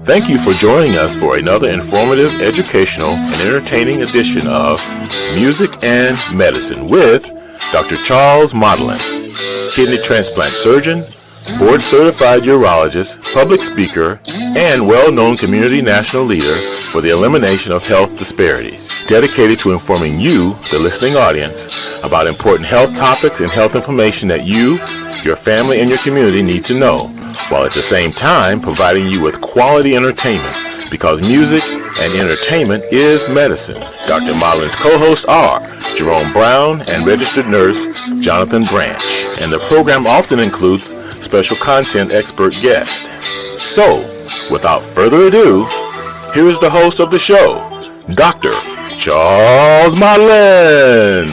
Thank you for joining us for another informative, educational, and entertaining edition of Music and Medicine with Dr. Charles Modlin, kidney transplant surgeon, board-certified urologist, public speaker, and well-known community national leader for the elimination of health disparities, dedicated to informing you, the listening audience, about important health topics and health information that you, your family, and your community need to know, while at the same time providing you with quality entertainment, because music and entertainment is medicine. Dr. Modlin's co-hosts are Jerome Brown and registered nurse Jonathan Branch, and the program often includes special content expert guests. So, without further ado, here is the host of the show, Dr. Charles Modlin.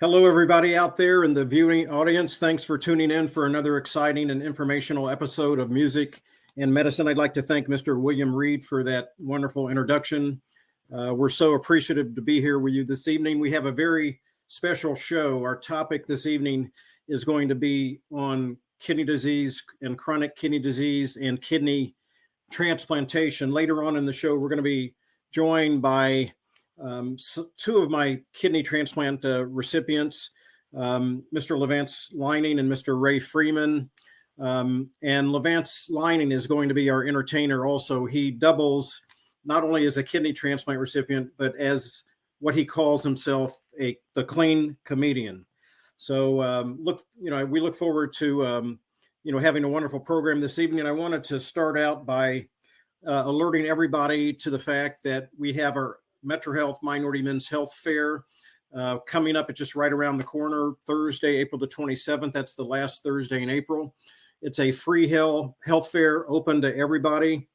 Hello, everybody out there in the viewing audience. Thanks for tuning in for another exciting and informational episode of Music and Medicine. I'd like to thank Mr. William Reed for that wonderful introduction. We're so appreciative to be here with you this evening. We have a very special show. Our topic this evening is going to be on kidney disease and chronic kidney disease and kidney transplantation. Later on in the show, we're going to be joined by two of my kidney transplant recipients, Mr. LaVance Lining and Mr. Ray Freeman. And LaVance Lining is going to be our entertainer also. He doubles not only as a kidney transplant recipient, but as what he calls himself, the clean comedian. So we look forward to having a wonderful program this evening. I wanted to start out by alerting everybody to the fact that we have our Metro Health Minority Men's Health Fair coming up. It's just right around the corner, Thursday, April the 27th. That's the last Thursday in April. It's a free health fair open to everybody,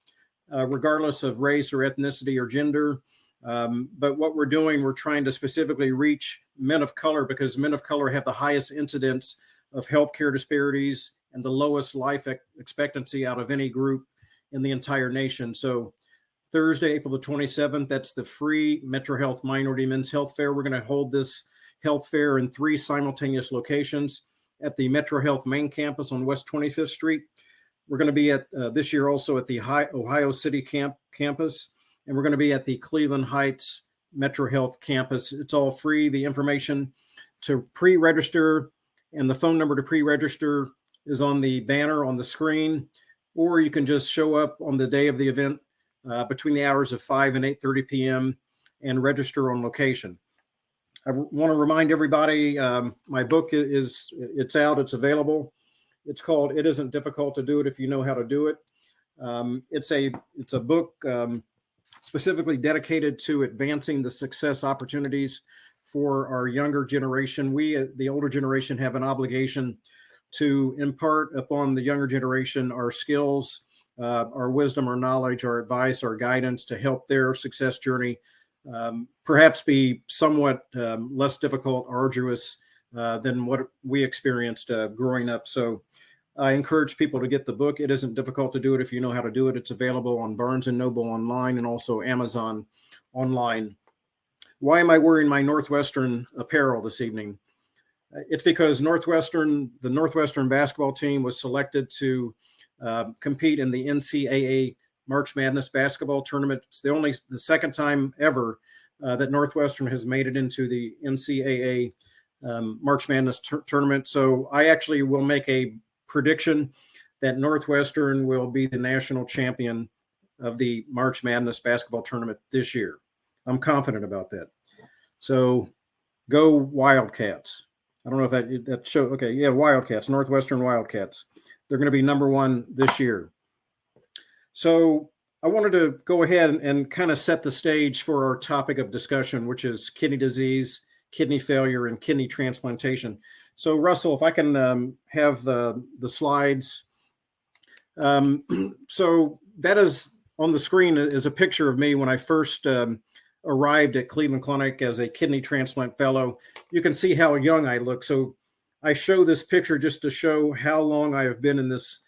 regardless of race or ethnicity or gender. But what we're doing, we're trying to specifically reach men of color because men of color have the highest incidence of healthcare disparities and the lowest life expectancy out of any group in the entire nation. So Thursday, April the 27th, that's the free Metro Health Minority Men's Health Fair. We're going to hold this health fair in 3 simultaneous locations at the Metro Health main campus on West 25th Street. We're going to be at this year also at the Ohio City campus, and we're going to be at the Cleveland Heights Metro Health campus. It's all free. The information to pre-register and the phone number to pre-register is on the banner on the screen, or you can just show up on the day of the event between the hours of 5 and 8:30 p.m. and register on location. I want to remind everybody, my book it's out, it's available. It's called It Isn't Difficult to Do It If You Know How to Do It. It's a book specifically dedicated to advancing the success opportunities for our younger generation. We, the older generation, have an obligation to impart upon the younger generation our skills, our wisdom, our knowledge, our advice, our guidance to help their success journey perhaps be somewhat less difficult, arduous than what we experienced growing up. So I encourage people to get the book. It Isn't Difficult to Do It If You Know How to Do It. It's available on Barnes & Noble online and also Amazon online. Why am I wearing my Northwestern apparel this evening? It's because the Northwestern basketball team was selected to compete in the NCAA March Madness basketball tournament. It's the second time ever that Northwestern has made it into the NCAA March Madness tournament. So I actually will make a prediction that Northwestern will be the national champion of the March Madness basketball tournament this year. I'm confident about that. So go Wildcats. I don't know if that show. Okay. Yeah. Wildcats, Northwestern Wildcats. They're going to be number 1 this year. So I wanted to go ahead and kind of set the stage for our topic of discussion, which is kidney disease, kidney failure, and kidney transplantation. So Russell, if I can have the slides. So that is on the screen is a picture of me when I first arrived at Cleveland Clinic as a kidney transplant fellow. You can see how young I look. So I show this picture just to show how long I have been in this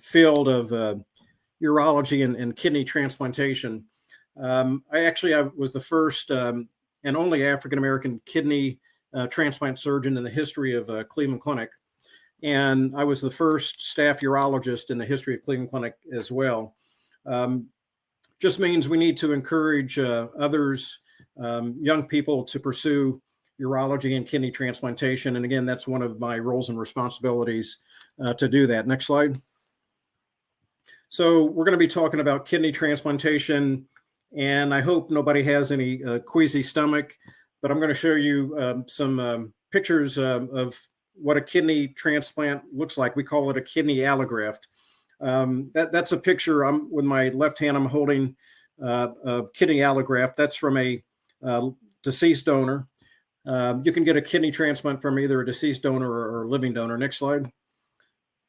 field of urology and kidney transplantation. I was the first and only African American kidney transplant surgeon in the history of Cleveland Clinic. And I was the first staff urologist in the history of Cleveland Clinic as well. Just means we need to encourage others, young people, to pursue urology and kidney transplantation. And again, that's one of my roles and responsibilities to do that. Next slide. So we're going to be talking about kidney transplantation, and I hope nobody has any queasy stomach, but I'm going to show you some pictures of what a kidney transplant looks like. We call it a kidney allograft. That's a picture. With my left hand, I'm holding a kidney allograft. That's from a deceased donor. You can get a kidney transplant from either a deceased donor or a living donor. Next slide.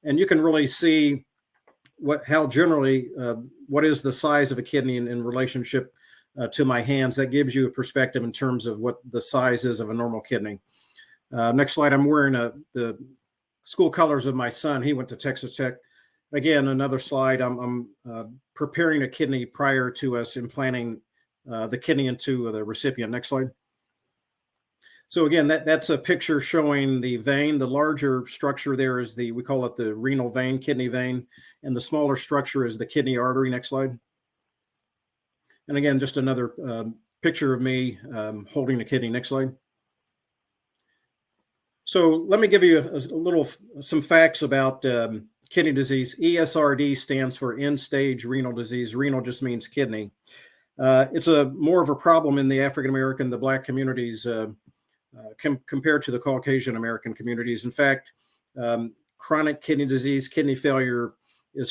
And you can really see how generally, what is the size of a kidney in relationship to my hands. That gives you a perspective in terms of what the size is of a normal kidney. Next slide. I'm wearing the school colors of my son. He went to Texas Tech. Again, another slide. I'm preparing a kidney prior to us implanting the kidney into the recipient. Next slide. So again, that's a picture showing the vein. The larger structure there is we call it the renal vein, kidney vein, and the smaller structure is the kidney artery. Next slide. And again, just another picture of me holding a kidney. Next slide. So let me give you some facts about kidney disease. ESRD stands for end-stage renal disease. Renal just means kidney. It's more of a problem in the African American, the Black communities compared to the Caucasian American communities. In fact, chronic kidney disease, kidney failure is has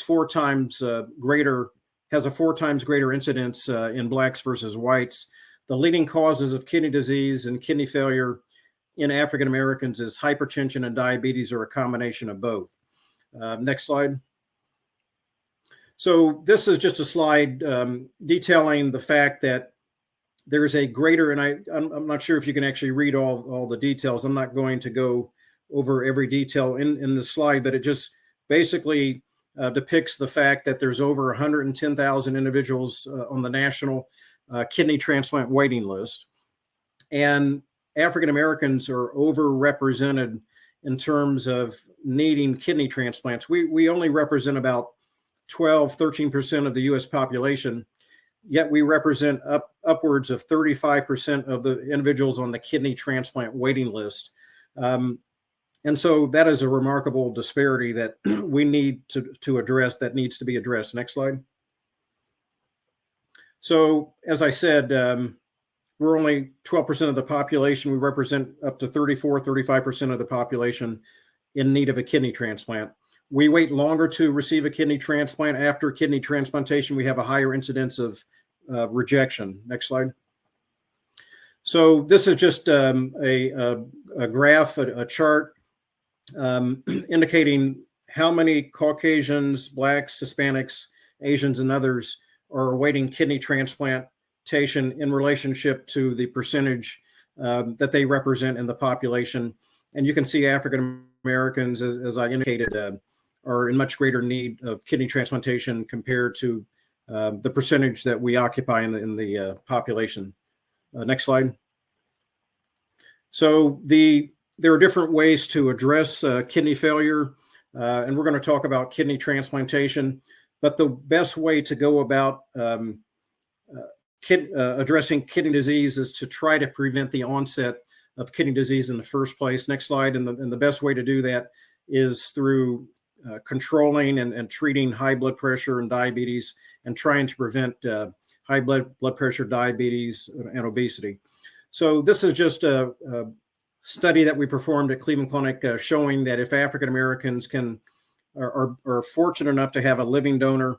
a 4 times greater incidence in Blacks versus whites. The leading causes of kidney disease and kidney failure in African Americans is hypertension and diabetes, or a combination of both. Next slide. So this is just a slide detailing the fact that there's a greater, and I'm not sure if you can actually read all the details. I'm not going to go over every detail in the slide, but it just basically depicts the fact that there's over 110,000 individuals on the national kidney transplant waiting list. And African Americans are overrepresented in terms of needing kidney transplants. We only represent about 13% of the US population, yet we represent upwards of 35% of the individuals on the kidney transplant waiting list. And so that is a remarkable disparity that we need to address, that needs to be addressed. Next slide. So as I said, we're only 12% of the population. We represent up to 35% of the population in need of a kidney transplant. We wait longer to receive a kidney transplant. After kidney transplantation, we have a higher incidence of rejection. Next slide. So this is just a graph, a chart indicating how many Caucasians, Blacks, Hispanics, Asians, and others are awaiting kidney transplantation in relationship to the percentage that they represent in the population. And you can see African Americans, as I indicated, are in much greater need of kidney transplantation compared to the percentage that we occupy in the population. Next slide. So there are different ways to address kidney failure, and we're going to talk about kidney transplantation. But the best way to go about addressing kidney disease is to try to prevent the onset of kidney disease in the first place. Next slide. And the best way to do that is through controlling and treating high blood pressure and diabetes, and trying to prevent high blood pressure, diabetes, and obesity. So this is just a study that we performed at Cleveland Clinic showing that if African Americans are fortunate enough to have a living donor,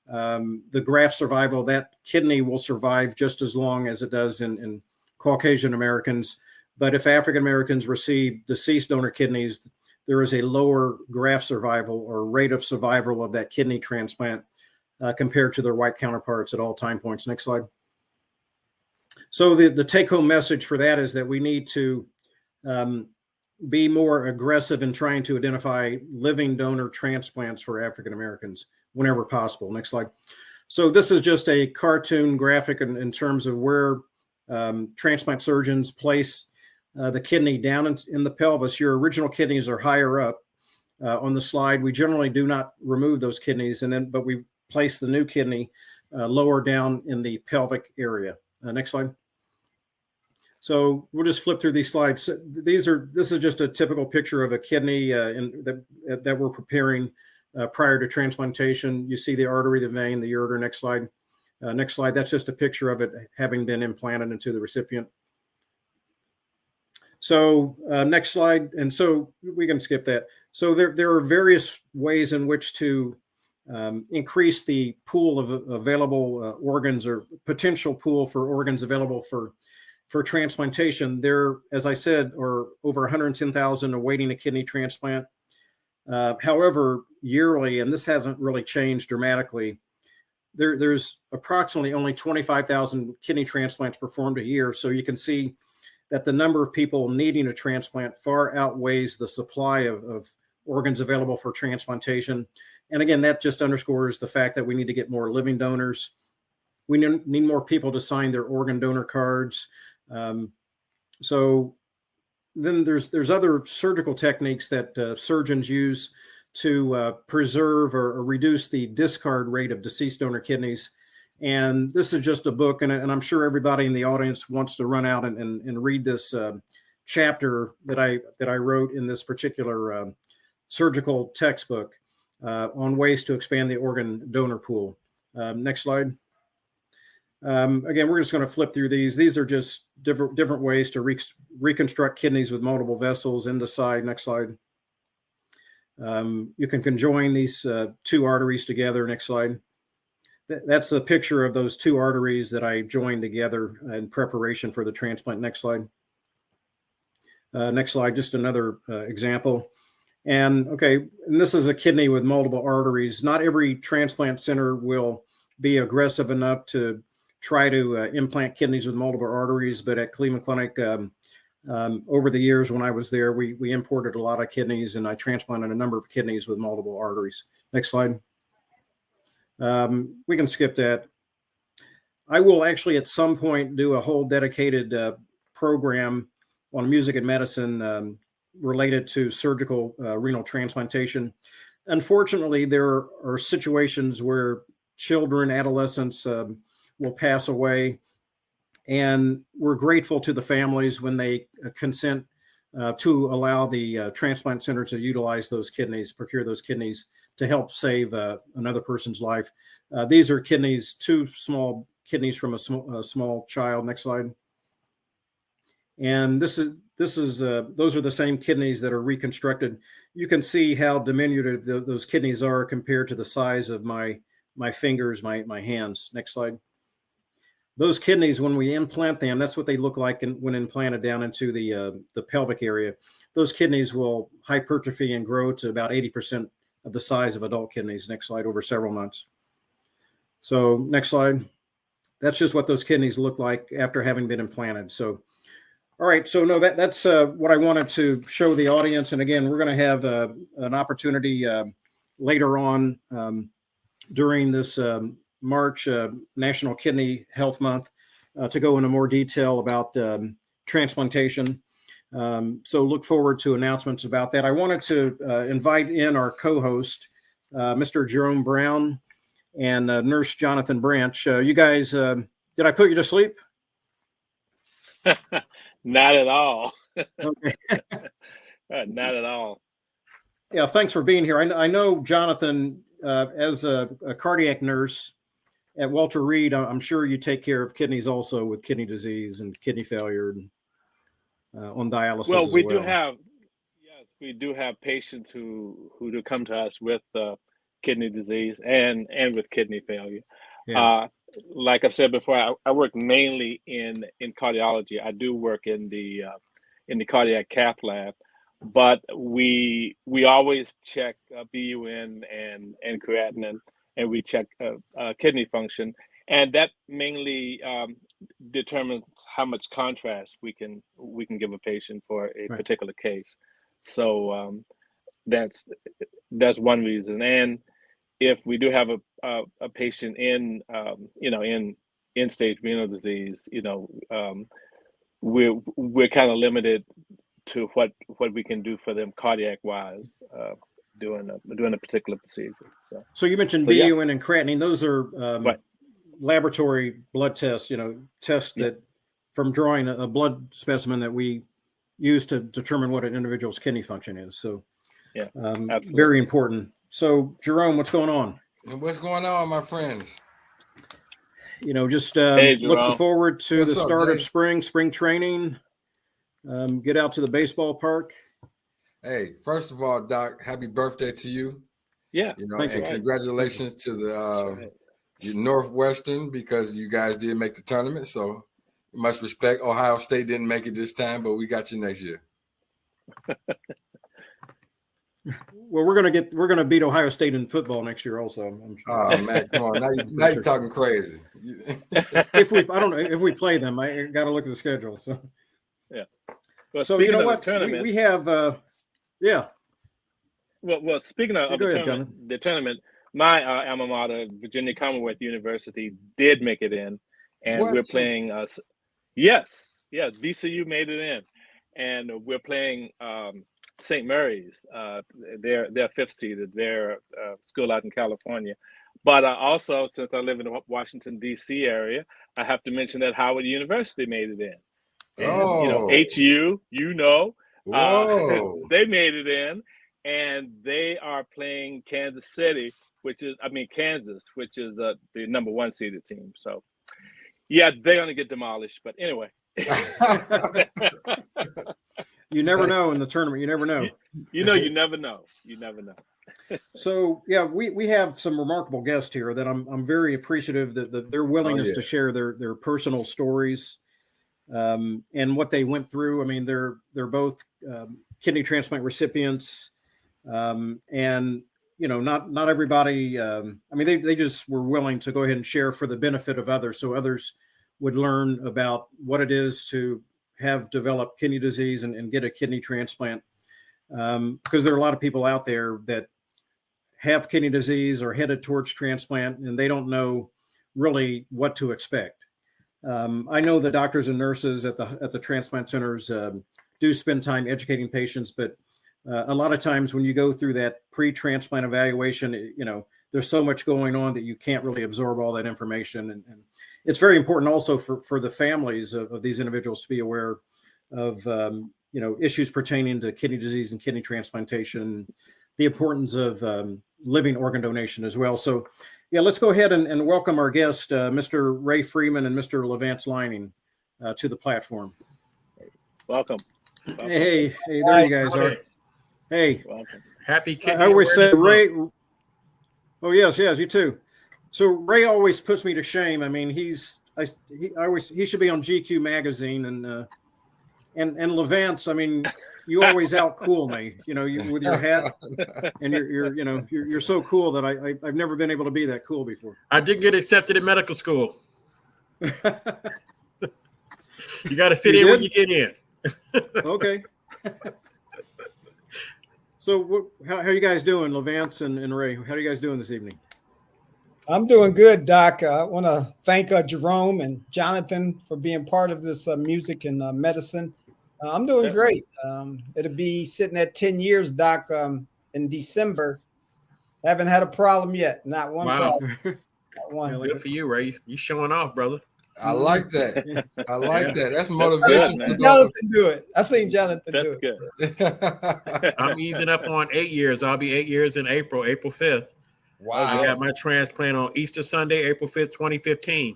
the graft survival of that kidney will survive just as long as it does in Caucasian Americans. But if African Americans receive deceased donor kidneys, there is a lower graft survival or rate of survival of that kidney transplant compared to their white counterparts at all time points. Next slide. So the take-home message for that is that we need to be more aggressive in trying to identify living donor transplants for African Americans whenever possible. Next slide. So this is just a cartoon graphic in terms of where transplant surgeons place the kidney down in the pelvis. Your original kidneys are higher up on the slide. We generally do not remove those kidneys, but we place the new kidney lower down in the pelvic area. Next slide. So we'll just flip through these slides. This is just a typical picture of a kidney that we're preparing prior to transplantation. You see the artery, the vein, the ureter. Next slide. Next slide. That's just a picture of it having been implanted into the recipient. So next slide. And so we can skip that. So there are various ways in which to increase the pool of available organs, or potential pool for organs available for transplantation. There, as I said, are over 110,000 awaiting a kidney transplant. However, yearly, and this hasn't really changed dramatically, there's approximately only 25,000 kidney transplants performed a year. So you can see that the number of people needing a transplant far outweighs the supply of organs available for transplantation. And again, that just underscores the fact that we need to get more living donors. We need more people to sign their organ donor cards. So then there's other surgical techniques that surgeons use to preserve or reduce the discard rate of deceased donor kidneys. And this is just a book, and I'm sure everybody in the audience wants to run out and read this chapter that I wrote in this particular surgical textbook on ways to expand the organ donor pool. Next slide. Again, we're just going to flip through these. These are just different ways to reconstruct kidneys with multiple vessels in the side. Next slide. You can conjoin these two arteries together. Next slide. That's a picture of those two arteries that I joined together in preparation for the transplant. Next slide. Next slide, just another example. And okay, and this is a kidney with multiple arteries. Not every transplant center will be aggressive enough to try to implant kidneys with multiple arteries, but at Cleveland Clinic, over the years when I was there, we imported a lot of kidneys, and I transplanted a number of kidneys with multiple arteries. Next slide. We can skip that. I will actually at some point do a whole dedicated program on music and medicine related to surgical renal transplantation. Unfortunately, there are situations where children, adolescents will pass away, and we're grateful to the families when they consent to allow the transplant center to utilize those kidneys, procure those kidneys to help save another person's life. These are kidneys, two small kidneys from a small child. Next slide. And those are the same kidneys that are reconstructed. You can see how diminutive those kidneys are compared to the size of my fingers, my hands. Next slide. Those kidneys, when we implant them, that's what they look like when implanted down into the pelvic area. Those kidneys will hypertrophy and grow to about 80% of the size of adult kidneys. Next slide, over several months. So next slide. That's just what those kidneys look like after having been implanted. So, all right. So no, that's what I wanted to show the audience. And again, we're going to have an opportunity later on during this March National Kidney Health Month to go into more detail about transplantation. So look forward to announcements about that. I wanted to invite in our co-host, Mr. Jerome Brown and Nurse Jonathan Branch. You guys, did I put you to sleep? Not at all. Okay. Not at all. Yeah, thanks for being here. I know Jonathan, as a cardiac nurse at Walter Reed, I'm sure you take care of kidneys also with kidney disease and kidney failure and on dialysis. Well, we do have patients who do come to us with kidney disease and with kidney failure. Yeah. Like I've said before, I work mainly in cardiology. I do work in the cardiac cath lab, but we always check BUN and creatinine, and we check kidney function, and that mainly determines how much contrast we can give a patient for a particular case. So that's one reason. And if we do have a patient in end-stage renal disease, we're kind of limited to what we can do for them cardiac-wise doing a particular procedure. So you mentioned BUN and creatinine; those are right. laboratory blood tests. Tests that from drawing a blood specimen that we use to determine what an individual's kidney function is. So, very important. So, Jerome, what's going on? What's going on, my friends? Just hey, looking forward to What's the up, start Jay? of spring training. Get out to the baseball park. Hey, first of all, Doc, happy birthday to you. Yeah. Thank and you. congratulations to the Northwestern, because you guys did make the tournament. So much respect. Ohio State didn't make it this time, but we got you next year. Well, we're gonna beat Ohio State in football next year, also. I'm sure. Oh man, come on! Now you're talking crazy. If we play them, I got to look at the schedule. So yeah. Well, so what? Tournament, we have yeah. Well, speaking of the tournament, my alma mater, Virginia Commonwealth University, did make it in, and we're playing. Yes, VCU made it in, and we're playing St. Mary's. They're fifth seeded. They're school out in California. But also, since I live in the Washington D.C. area, I have to mention that Howard University made it in. And, HU, they made it in, and they are playing Kansas, which is the number one seeded team. So, yeah, they're going to get demolished. But anyway. You never know in the tournament. You never know. You never know. You never know. So, yeah, we have some remarkable guests here that I'm very appreciative that their willingness to share their personal stories. And what they went through. I mean, they're both kidney transplant recipients, and not everybody. I mean, they just were willing to go ahead and share for the benefit of others, so others would learn about what it is to have developed kidney disease and get a kidney transplant. Because there are a lot of people out there that have kidney disease or headed towards transplant, and they don't know really what to expect. I know the doctors and nurses at the transplant centers do spend time educating patients, but a lot of times when you go through that pre-transplant evaluation, there's so much going on that you can't really absorb all that information. And it's very important also for the families of these individuals to be aware of issues pertaining to kidney disease and kidney transplantation, the importance of living organ donation as well. So, yeah, let's go ahead and welcome our guest, Mr. Ray Freeman and Mr. LaVance Lining, to the platform. Welcome. Hey, there you guys are. Hey, welcome. Happy kidney. I always say Ray. Oh yes, you too. So Ray always puts me to shame. I mean, he should be on GQ magazine, and LaVance. I mean, you always outcool me, with your hat, and you're so cool that I've never been able to be that cool before. I didn't get accepted in medical school. You got to fit in when you get in. Okay. So how are you guys doing, LaVance and Ray? How are you guys doing this evening? I'm doing good, Doc. I want to thank Jerome and Jonathan for being part of this music and medicine. I'm doing great. It'll be sitting at 10 years, Doc, in December. Haven't had a problem yet. Not one problem. Not one. Good for you, Ray. You showing off, brother. I like that. I like that. That's motivation. I seen Jonathan do it. That's good. I'm easing up on 8 years. I'll be 8 years in April 5th. Wow. I got my transplant on Easter Sunday, April 5th, 2015.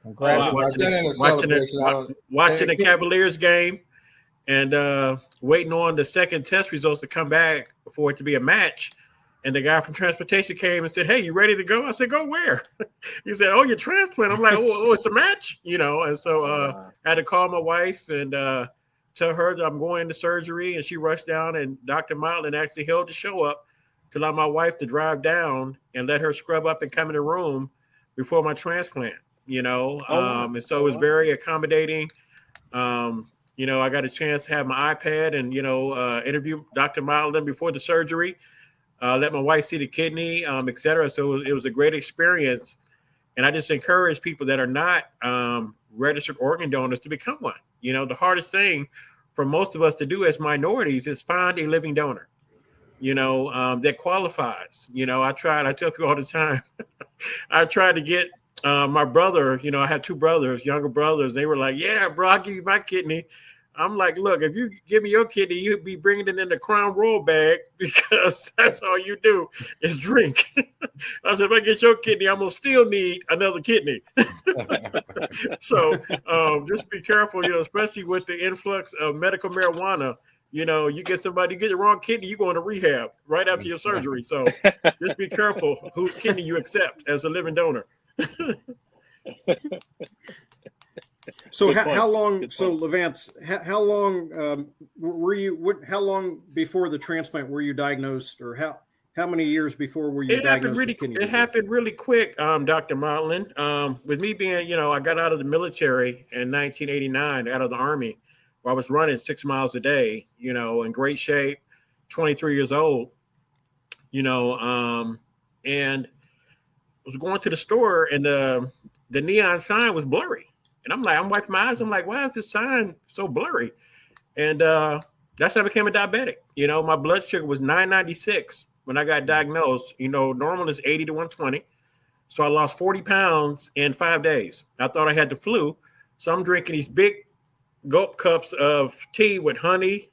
Congratulations. Watching the Cavaliers game and waiting on the second test results to come back for it to be a match. And the guy from transportation came and said, "Hey, you ready to go?" I said, "Go where?" He said, "Oh, you're transplant." I'm like, "Oh, it's a match," And so I had to call my wife and tell her that I'm going into surgery. And she rushed down, and Dr. Modlin actually held the show up to allow my wife to drive down and let her scrub up and come in the room before my transplant. And so it was very accommodating. I got a chance to have my iPad and interview Dr. Modlin before the surgery. Let my wife see the kidney, et cetera. So it was a great experience. And I just encourage people that are not registered organ donors to become one. You know, the hardest thing for most of us to do as minorities is find a living donor, you know, that qualifies. You know, I tell people all the time, I tried to get my brother, you know, I had two brothers, younger brothers. They were like, yeah, bro, I'll give you my kidney. I'm like, look, if you give me your kidney, you'd be bringing it in the Crown Royal bag because that's all you do is drink. I said, if I get your kidney, I'm going to still need another kidney. So just be careful, you know, especially with the influx of medical marijuana. You know, you get the wrong kidney, you go into rehab right after your surgery. So just be careful whose kidney you accept as a living donor. So how long? So LaVance, how long were you? How long before the transplant were you diagnosed, or how many years before were you diagnosed with kidney disease? It happened really quick, Dr. Modlin. With me being, you know, I got out of the military in 1989, out of the Army, where I was running 6 miles a day, you know, in great shape, 23 years old, you know, and I was going to the store, and the neon sign was blurry. And I'm wiping my eyes. I'm like, why is this sign so blurry? And that's how I became a diabetic. You know, my blood sugar was 996 when I got diagnosed. You know, normal is 80 to 120. So I lost 40 pounds in 5 days. I thought I had the flu. So I'm drinking these big gulp cups of tea with honey,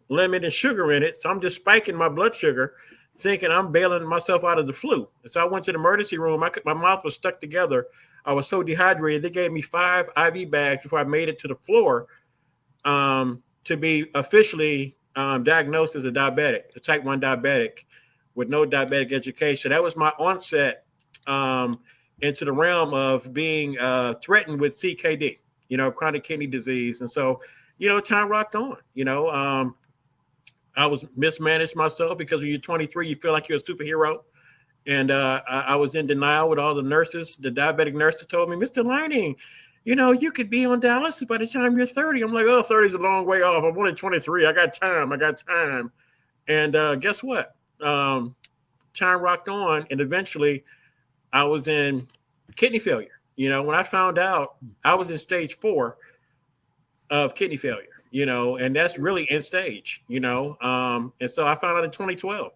lemon, and sugar in it. So I'm just spiking my blood sugar, thinking I'm bailing myself out of the flu. And so I went to the emergency room. My mouth was stuck together. I was so dehydrated. They gave me 5 IV bags before I made it to the floor to be officially diagnosed as a diabetic, a type 1 diabetic with no diabetic education. That was my onset into the realm of being threatened with CKD, you know, chronic kidney disease. And so, you know, time rocked on. You know, I was mismanaged myself because when you're 23, you feel like you're a superhero. And I was in denial with all the nurses. The diabetic nurses told me, Mr. Lining, you know, you could be on dialysis by the time you're 30. I'm like, oh, 30 is a long way off. I'm only 23. I got time. And guess what? Time rocked on. And eventually I was in kidney failure. You know, when I found out, I was in stage 4 of kidney failure, you know, and that's really end stage, you know. And so I found out in 2012.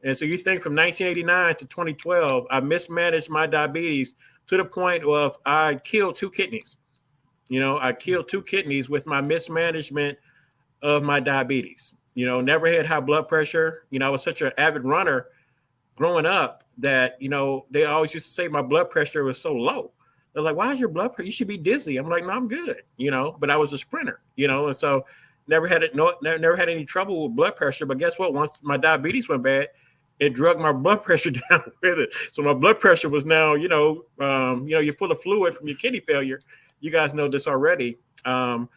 And so you think from 1989 to 2012, I mismanaged my diabetes to the point of I killed 2 kidneys. You know, I killed 2 kidneys with my mismanagement of my diabetes. You know, never had high blood pressure. You know, I was such an avid runner growing up that, you know, they always used to say my blood pressure was so low. They're like, why is your blood pressure? You should be dizzy. I'm like, no, I'm good. You know, but I was a sprinter, you know, and so never had any trouble with blood pressure. But guess what? Once my diabetes went bad, it drug my blood pressure down with it. So my blood pressure was now, you know, you're full of fluid from your kidney failure. You guys know this already. My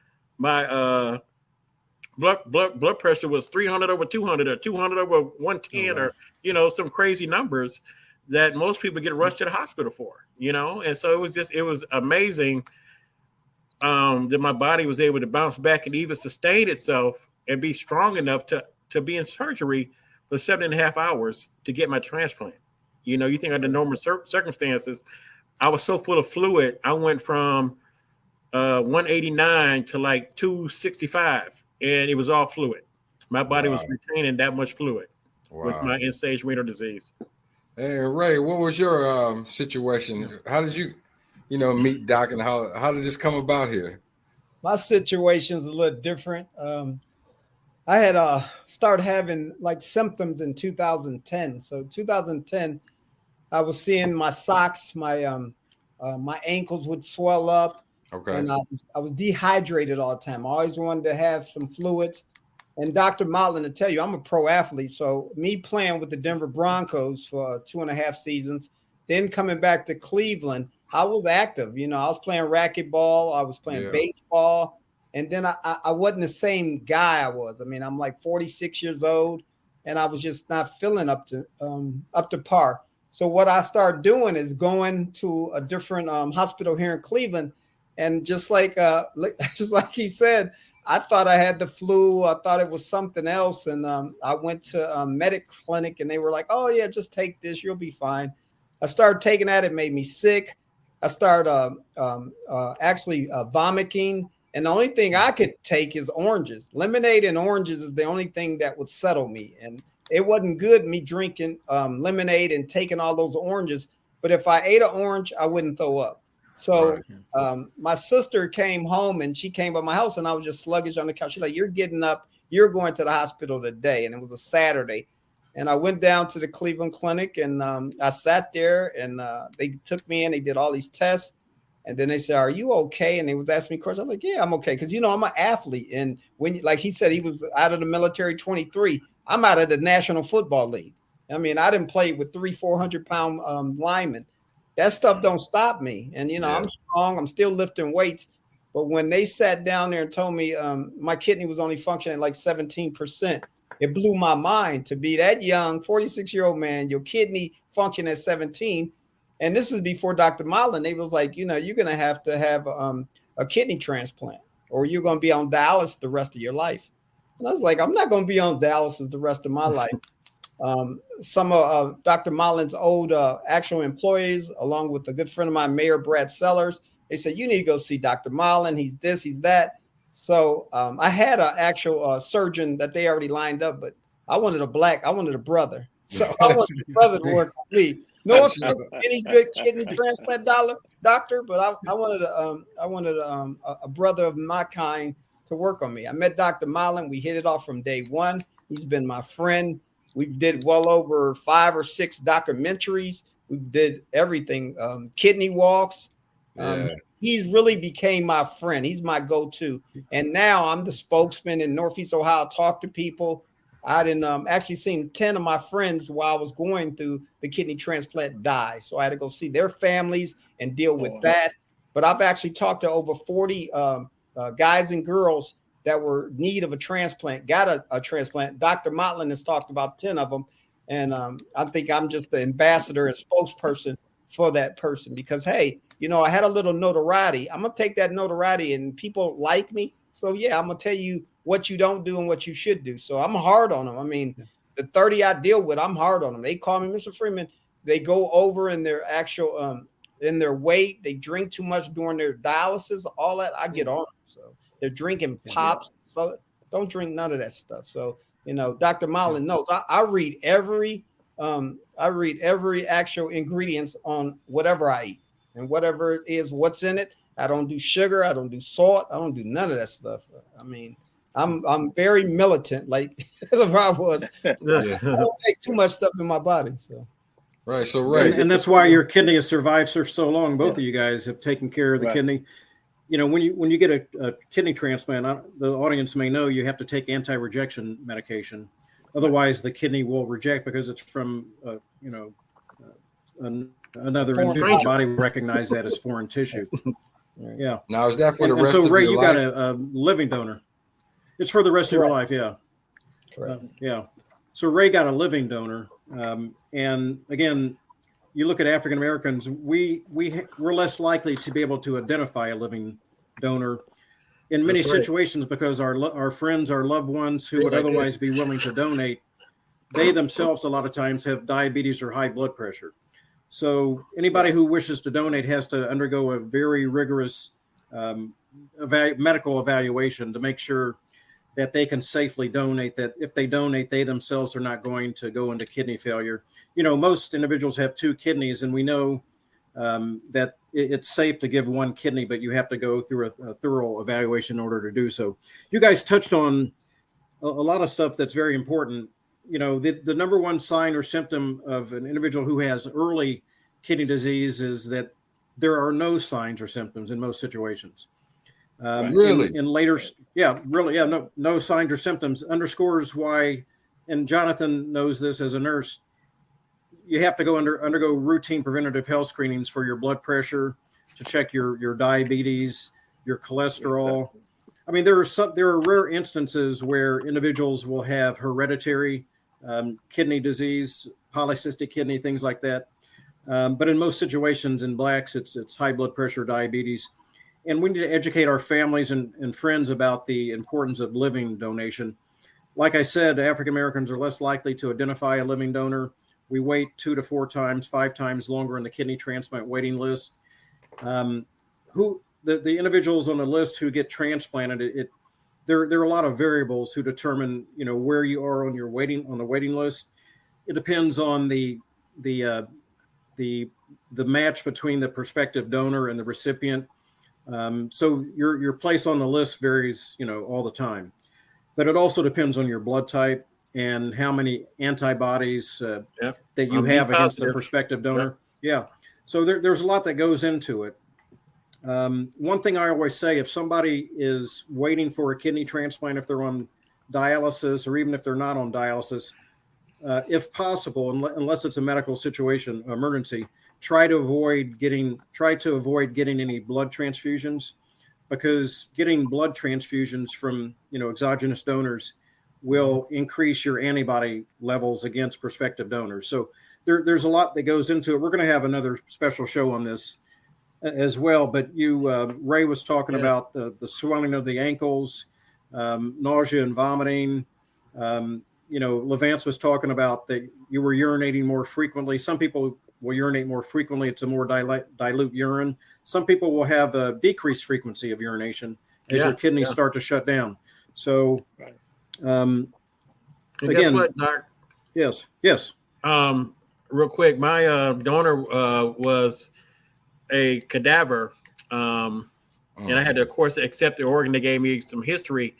blood pressure was 300 over 200 or 200 over 110 or, you know, some crazy numbers that most people get rushed to the hospital for, you know? And so it was amazing that my body was able to bounce back and even sustain itself and be strong enough to be in surgery for 7.5 hours to get my transplant. You know, you think under normal circumstances, I was so full of fluid. I went from 189 to like 265, and it was all fluid. My body was retaining that much fluid with my end-stage renal disease. Hey, Ray, what was your situation? How did you meet Doc, and how did this come about here? My situation is a little different. I had started having like symptoms in 2010. So 2010, I was seeing my socks, my ankles would swell up. Okay. And I was dehydrated all the time. I always wanted to have some fluids. And Dr. Modlin, to tell you, I'm a pro athlete. So me playing with the Denver Broncos for 2.5 seasons, then coming back to Cleveland, I was active. You know, I was playing racquetball. I was playing baseball. And then I wasn't the same guy I was. I mean, I'm like 46 years old, and I was just not feeling up to par. So what I started doing is going to a different hospital here in Cleveland, and just like he said, I thought I had the flu. I thought it was something else, and I went to a medic clinic, and they were like, "Oh yeah, just take this, you'll be fine." I started taking that. It made me sick. I started actually vomiting. And the only thing I could take is oranges. Lemonade and oranges is the only thing that would settle me. And it wasn't good me drinking lemonade and taking all those oranges. But if I ate an orange, I wouldn't throw up. So my sister came home and she came by my house and I was just sluggish on the couch. She's like, you're getting up. You're going to the hospital today. And it was a Saturday. And I went down to the Cleveland Clinic and I sat there and they took me in. They did all these tests. And then they said, are you okay? And they was asking me questions. I'm like, yeah, I'm okay. Because, I'm an athlete. And when, like he said, he was out of the military 23. I'm out of the National Football League. I mean, I didn't play with 400-pound linemen. That stuff don't stop me. And, I'm strong. I'm still lifting weights. But when they sat down there and told me my kidney was only functioning like 17%, it blew my mind to be that young, 46-year-old man, your kidney function at 17. And this is before Dr. Modlin. They was like, you're going to have a kidney transplant or you're going to be on dialysis the rest of your life. And I was like, I'm not going to be on dialysis the rest of my life. Some of Dr. Modlin's old actual employees, along with a good friend of mine, Mayor Brad Sellers, they said, you need to go see Dr. Modlin. He's this, he's that. So I had an actual surgeon that they already lined up, but I wanted a brother. So I wanted a brother to work with me. No offense to any good kidney transplant doctor, but I wanted a brother of my kind to work on me. I met Dr. Modlin. We hit it off from day one. He's been my friend. We did well over 5 or 6 documentaries. We did everything, kidney walks. He's really became my friend. He's my go-to. And now I'm the spokesman in Northeast Ohio, talk to people. I didn't actually seen 10 of my friends while I was going through the kidney transplant die. So I had to go see their families and deal with that. But I've actually talked to over 40 guys and girls that were in need of a transplant, got a transplant. Dr. Modlin has talked about 10 of them. And I think I'm just the ambassador and spokesperson for that person because, hey, I had a little notoriety. I'm going to take that notoriety and people like me. So, yeah, I'm going to tell you what you don't do and what you should do. So I'm hard on them. I mean, the 30 I deal with, I'm hard on them. They call me Mr. Freeman. They go over in their actual, in their weight. They drink too much during their dialysis, all that. I get on them. So they're drinking pops. So don't drink none of that stuff. So, Dr. Modlin knows I read every actual ingredients on whatever I eat and whatever it is, what's in it. I don't do sugar. I don't do salt. I don't do none of that stuff. I mean, I'm very militant, like LaVance was. I don't take too much stuff in my body. So right. So and that's why your kidney has survived for so long. Both of you guys have taken care of the kidney. When you get a kidney transplant, the audience may know you have to take anti-rejection medication. Otherwise, the kidney will reject because it's from another individual body will recognize that as foreign tissue. Yeah. Now is that for the rest of your life? So Ray, you got a living donor. It's for the rest of your life. Yeah. Correct. Yeah. So Ray got a living donor. And again, you look at African Americans, we're less likely to be able to identify a living donor in many situations because our friends, our loved ones who would otherwise be willing to donate, they themselves a lot of times have diabetes or high blood pressure. So anybody who wishes to donate has to undergo a very rigorous medical evaluation to make sure that they can safely donate, that if they donate, they themselves are not going to go into kidney failure. Most individuals have 2 kidneys, and we know that it's safe to give 1 kidney, but you have to go through a thorough evaluation in order to do so. You guys touched on a lot of stuff that's very important. The number one sign or symptom of an individual who has early kidney disease is that there are no signs or symptoms in most situations. Really? In later, no signs or symptoms underscores why, and Jonathan knows this as a nurse, you have to go undergo routine preventative health screenings for your blood pressure, to check your diabetes, your cholesterol. I mean, there are rare instances where individuals will have hereditary kidney disease, polycystic kidney, things like that. But in most situations in blacks, it's high blood pressure, diabetes. And we need to educate our families and friends about the importance of living donation. Like I said, African Americans are less likely to identify a living donor. We wait 2 to 4 times, 5 times longer in the kidney transplant waiting list. who the individuals on the list who get transplanted, there are a lot of variables who determine, where you are on the waiting list. It depends on the match between the prospective donor and the recipient. So your place on the list varies, all the time. But it also depends on your blood type and how many antibodies that you have against the prospective donor. Yeah. So there's a lot that goes into it. One thing I always say, if somebody is waiting for a kidney transplant, if they're on dialysis, or even if they're not on dialysis, if possible, unless it's a medical situation, emergency, try to avoid getting any blood transfusions, because getting blood transfusions from exogenous donors will increase your antibody levels against prospective donors. So there's a lot that goes into it. We're going to have another special show on this as well. But Ray was talking about the swelling of the ankles, nausea and vomiting. LaVance was talking about that you were urinating more frequently. Some people will urinate more frequently. It's a more dilute urine. Some people will have a decreased frequency of urination as their kidneys start to shut down. So, and again, guess what, Doc? Yes. Real quick, my donor was a cadaver, and I had to, of course, accept the organ. They gave me some history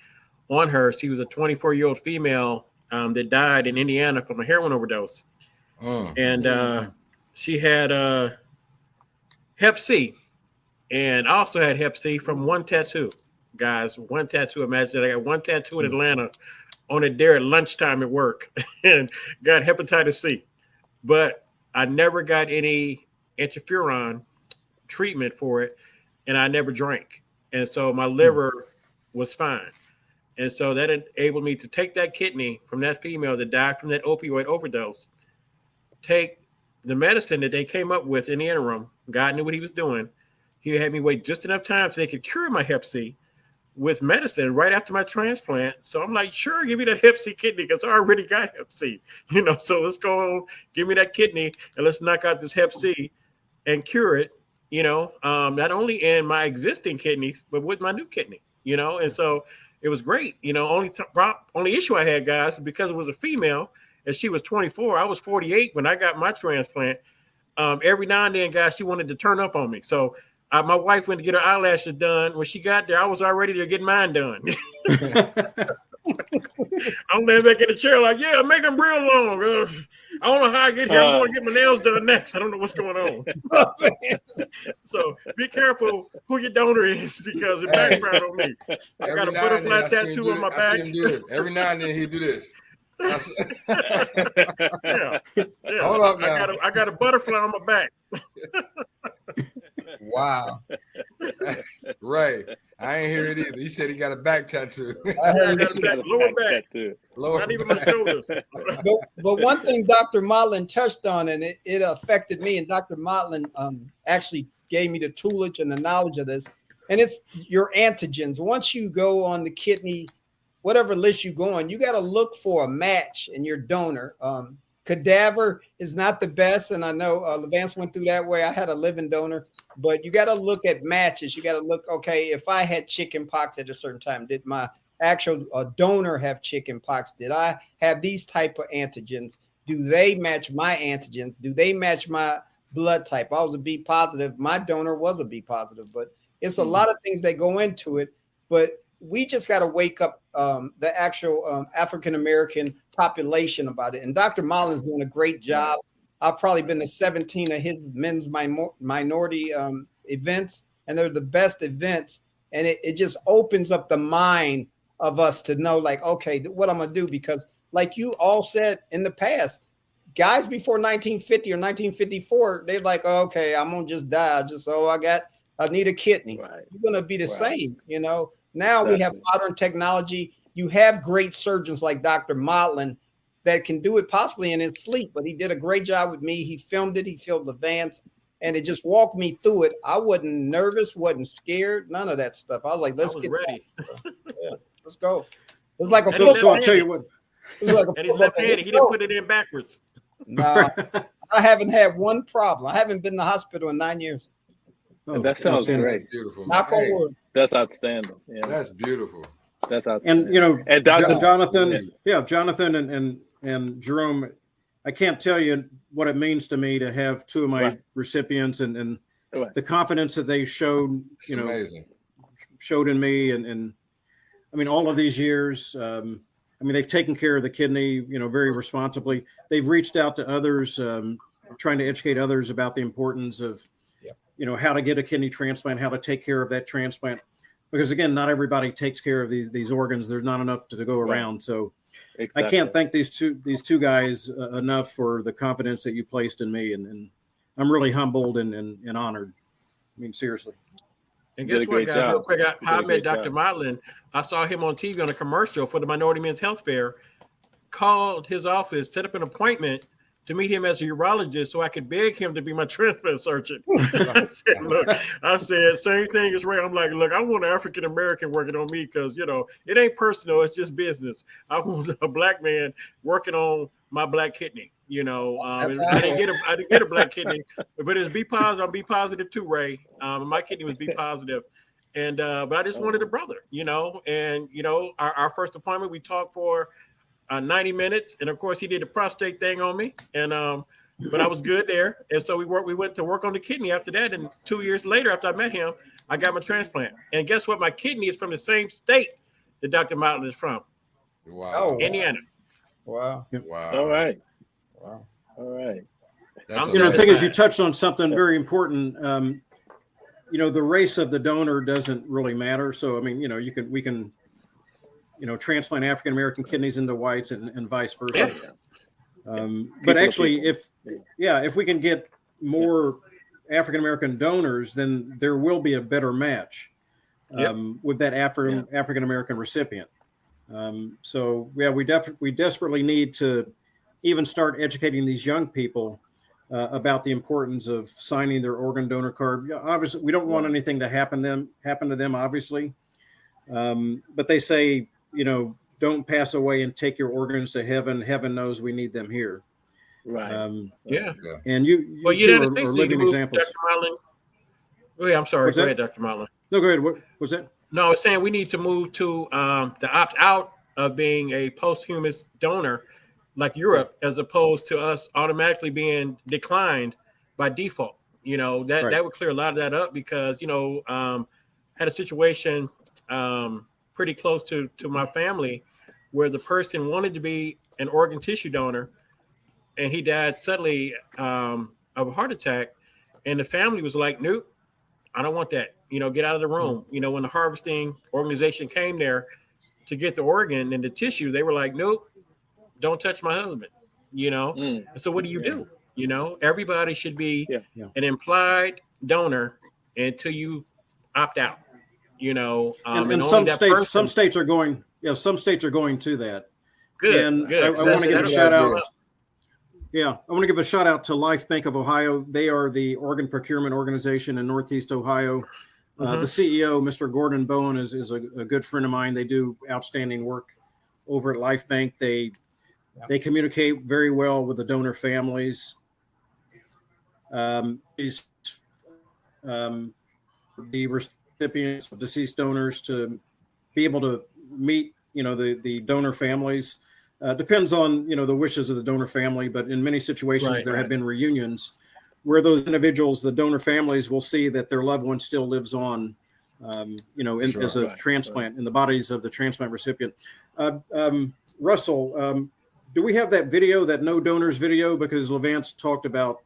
on her. She was a 24-year-old female that died in Indiana from a heroin overdose. And she had Hep C, and also had Hep C from one tattoo. Guys, one tattoo. Imagine I got one tattoo in Atlanta on it there at lunchtime at work and got hepatitis C. But I never got any interferon treatment for it, and I never drank. And so my liver was fine. And so that enabled me to take that kidney from that female that died from that opioid overdose, take the medicine that they came up with in the interim. God knew what he was doing. He had me wait just enough time so they could cure my Hep C with medicine right after my transplant. So I'm like, sure, give me that Hep C kidney, because I already got Hep C. So let's go on, give me that kidney, and let's knock out this Hep C and cure it, not only in my existing kidneys, but with my new kidney, and so it was great. Only issue I had, guys, is because it was a female and she was 24. I was 48 when I got my transplant. Every now and then, guys, she wanted to turn up on me. So my wife went to get her eyelashes done. When she got there, I was already to get mine done. I'm laying back in the chair like, make them real long. I don't know how I get here. I'm going to get my nails done next. I don't know what's going on. So be careful who your donor is, because it backfired on me. I got a butterfly tattoo on my back. Every now and then he do this. Hold up now. I got a butterfly on my back. Wow. Right. I ain't hear it either. He said he got a back tattoo. I got a back, lower back. Not even my shoulders. But one thing Dr. Modlin touched on, and it affected me, and Dr. Modlin actually gave me the toolage and the knowledge of this, and it's your antigens. Once you go on the kidney, whatever list you go on, you got to look for a match in your donor. Cadaver is not the best, and I know LaVance went through that way. I had a living donor, but you got to look at matches. You got to look, okay, if I had chicken pox at a certain time, did my actual donor have chicken pox? Did I have these type of antigens? Do they match my antigens? Do they match my blood type? I was a B positive. My donor was a B positive, but it's a lot of things that go into it. But we just got to wake up the actual African-American population about it. And Dr. Modlin's doing a great job. I've probably been to 17 of his men's minority events, and they're the best events. And it just opens up the mind of us to know, like, okay, what I'm going to do. Because like you all said in the past, guys before 1950 or 1954, they're like, oh, okay, I'm going to just die. I need a kidney. Right. You're going to be the same, Now we have modern technology. You have great surgeons like Dr. Modlin that can do it possibly in his sleep, but he did a great job with me. He filmed it. He filmed LaVance, and it just walked me through it. I wasn't nervous, wasn't scared, none of that stuff. I was like, let's get ready. Let's go. It was like a football. I'll tell you what. It was like and he's left-handed. He didn't put it in backwards. No, I haven't had one problem. I haven't been in the hospital in 9 years. Oh, that sounds outstanding. great. Beautiful. Knock on wood. That's outstanding. Yeah, That's beautiful. that's outstanding. And you know, and Dr. Jonathan, Jonathan and Jerome, I can't tell you what it means to me to have two of my Right. recipients and Right. the confidence that they showed, It's amazing. showed in me, and I mean, all of these years, I mean, they've taken care of the kidney, very responsibly. They've reached out to others, trying to educate others about the importance of, how to get a kidney transplant, how to take care of that transplant. Because again, not everybody takes care of these organs. There's not enough to go around. So Exactly. I can't thank these two guys enough for the confidence that you placed in me, and I'm really humbled and honored. I mean, seriously. And You did guess a what, great guys? job. Real quick, You did I a met great Dr. job. Modlin. I saw him on TV on a commercial for the Minority Men's Health Fair. Called his office, set up an appointment to meet him as a urologist so I could beg him to be my transplant surgeon. I said, same thing is right. I'm like, look, I want an African American working on me because, it ain't personal. It's just business. I want a black man working on my black kidney. I didn't get a black kidney, but it's B positive. I'm B positive too, Ray. My kidney was B positive. And but I just wanted a brother, and our first appointment, we talked for 90 minutes, and of course he did the prostate thing on me, and but I was good there, and so we went to work on the kidney after that, and 2 years later after I met him, I got my transplant. And guess what? My kidney is from the same state that Dr. Modlin is from. Wow. Indiana. Wow. Wow. All right. Wow. All right. That's The thing is, you satisfied. touched on something very important. The race of the donor doesn't really matter. So I mean, we can transplant African American kidneys into whites and vice versa. But actually, if we can get more African American donors, then there will be a better match with that African American recipient. So we desperately need to even start educating these young people about the importance of signing their organ donor card. Obviously, we don't want anything to happen to them, obviously. But they say, don't pass away and take your organs to heaven. Heaven knows we need them here. Right. And you Well, two United States are need to living move, examples. Dr. Modlin. Oh, yeah, I'm sorry. What's Go that? ahead, Dr. Modlin. No, go ahead. What was that? No, I was saying we need to move to the opt-out of being a posthumous donor like Europe, as opposed to us automatically being declined by default. That would clear a lot of that up because, had a situation pretty close to my family where the person wanted to be an organ tissue donor and he died suddenly of a heart attack. And the family was like, nope, I don't want that. Get out of the room. When the harvesting organization came there to get the organ and the tissue, they were like, nope, don't touch my husband. And so what do you do? Everybody should be an implied donor until you opt out. And some states are going. Some states are going to that. Good. And good. I want to give a shout out. good. I want to give a shout out to Life Bank of Ohio. They are the organ procurement organization in Northeast Ohio. The CEO, Mr. Gordon Bowen, is a good friend of mine. They do outstanding work over at Life Bank. They communicate very well with the donor families. The recipients of deceased donors to be able to meet, the donor families. Depends on, the wishes of the donor family, but in many situations there have been reunions where those individuals, the donor families, will see that their loved one still lives on, as a transplant in the bodies of the transplant recipient. Russell, do we have that video, that no donors video? Because LaVance talked about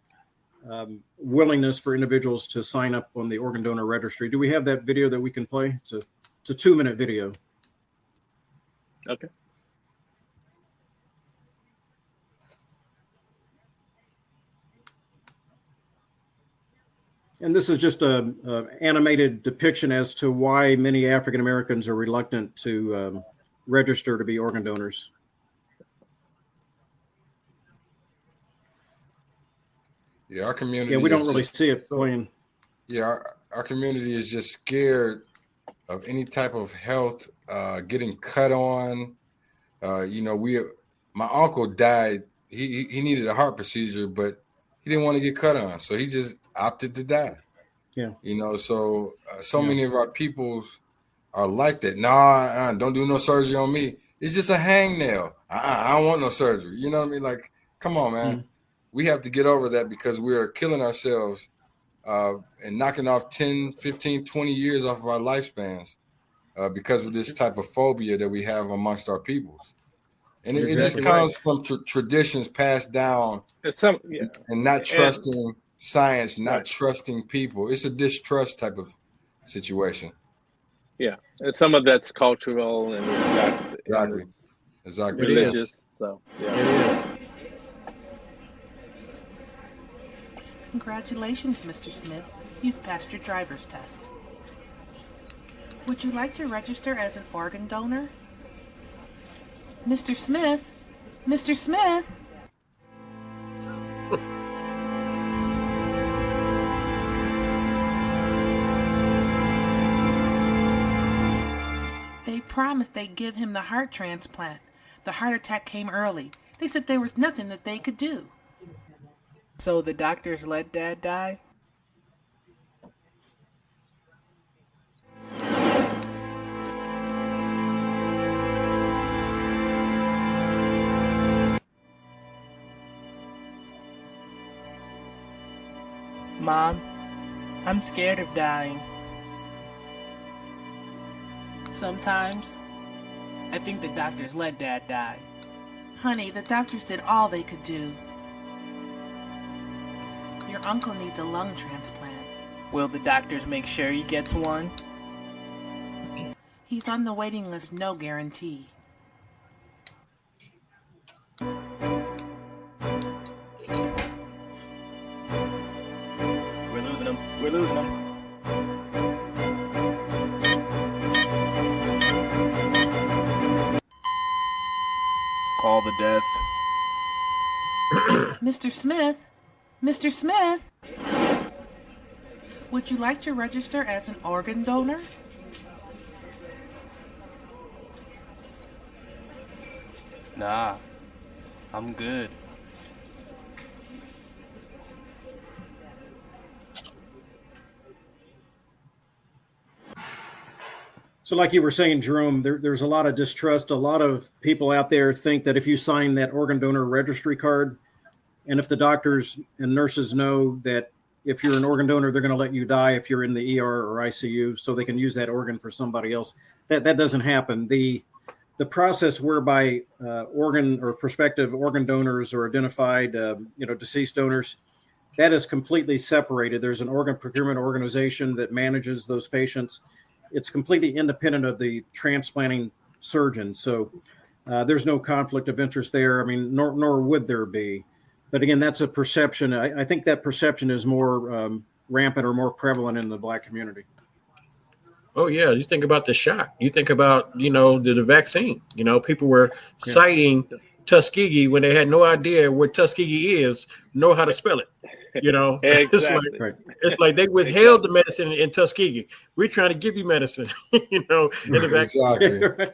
willingness for individuals to sign up on the organ donor registry. Do we have that video that we can play? It's a 2-minute video. Okay. And this is just a animated depiction as to why many African Americans are reluctant to register to be organ donors. Yeah, our community. Yeah, we don't really see it playing. Yeah, our community is just scared of any type of health getting cut on. My uncle died. He needed a heart procedure, but he didn't want to get cut on, so he just opted to die. Yeah. You know, so many of our peoples are like that. Nah, don't do no surgery on me. It's just a hangnail. I don't want no surgery. You know what I mean? Like, come on, man. We have to get over that because we are killing ourselves and knocking off 10, 15, 20 years off of our lifespans because of this type of phobia that we have amongst our peoples. And it just comes from traditions passed down and not trusting science, not trusting people. It's a distrust type of situation. Yeah, and some of that's cultural and exactly religious. So yeah. It is. Congratulations, Mr. Smith. You've passed your driver's test. Would you like to register as an organ donor? Mr. Smith? Mr. Smith? They promised they'd give him the heart transplant. The heart attack came early. They said there was nothing that they could do. So the doctors let Dad die? Mom, I'm scared of dying. Sometimes, I think the doctors let Dad die. Honey, the doctors did all they could do. Your uncle needs a lung transplant. Will the doctors make sure he gets one? He's on the waiting list, no guarantee. We're losing him. We're losing him. Call the death. Mr. Smith? Mr. Smith? Would you like to register as an organ donor? Nah, I'm good. So like you were saying, Jerome, there's a lot of distrust. A lot of people out there think that if you sign that organ donor registry card, and if the doctors and nurses know that if you're an organ donor, they're going to let you die if you're in the ER or ICU, so they can use that organ for somebody else. That doesn't happen. The process whereby organ or prospective organ donors are identified, deceased donors, that is completely separated. There's an organ procurement organization that manages those patients. It's completely independent of the transplanting surgeon. So there's no conflict of interest there. I mean, nor would there be. But again, that's a perception. I think that perception is more rampant or more prevalent in the Black community. Oh, yeah. You think about the shot. You think about, the vaccine. People were citing Tuskegee when they had no idea what Tuskegee is, know how to spell it. Exactly. It's like they withheld the medicine in Tuskegee. We're trying to give you medicine, in the vaccine.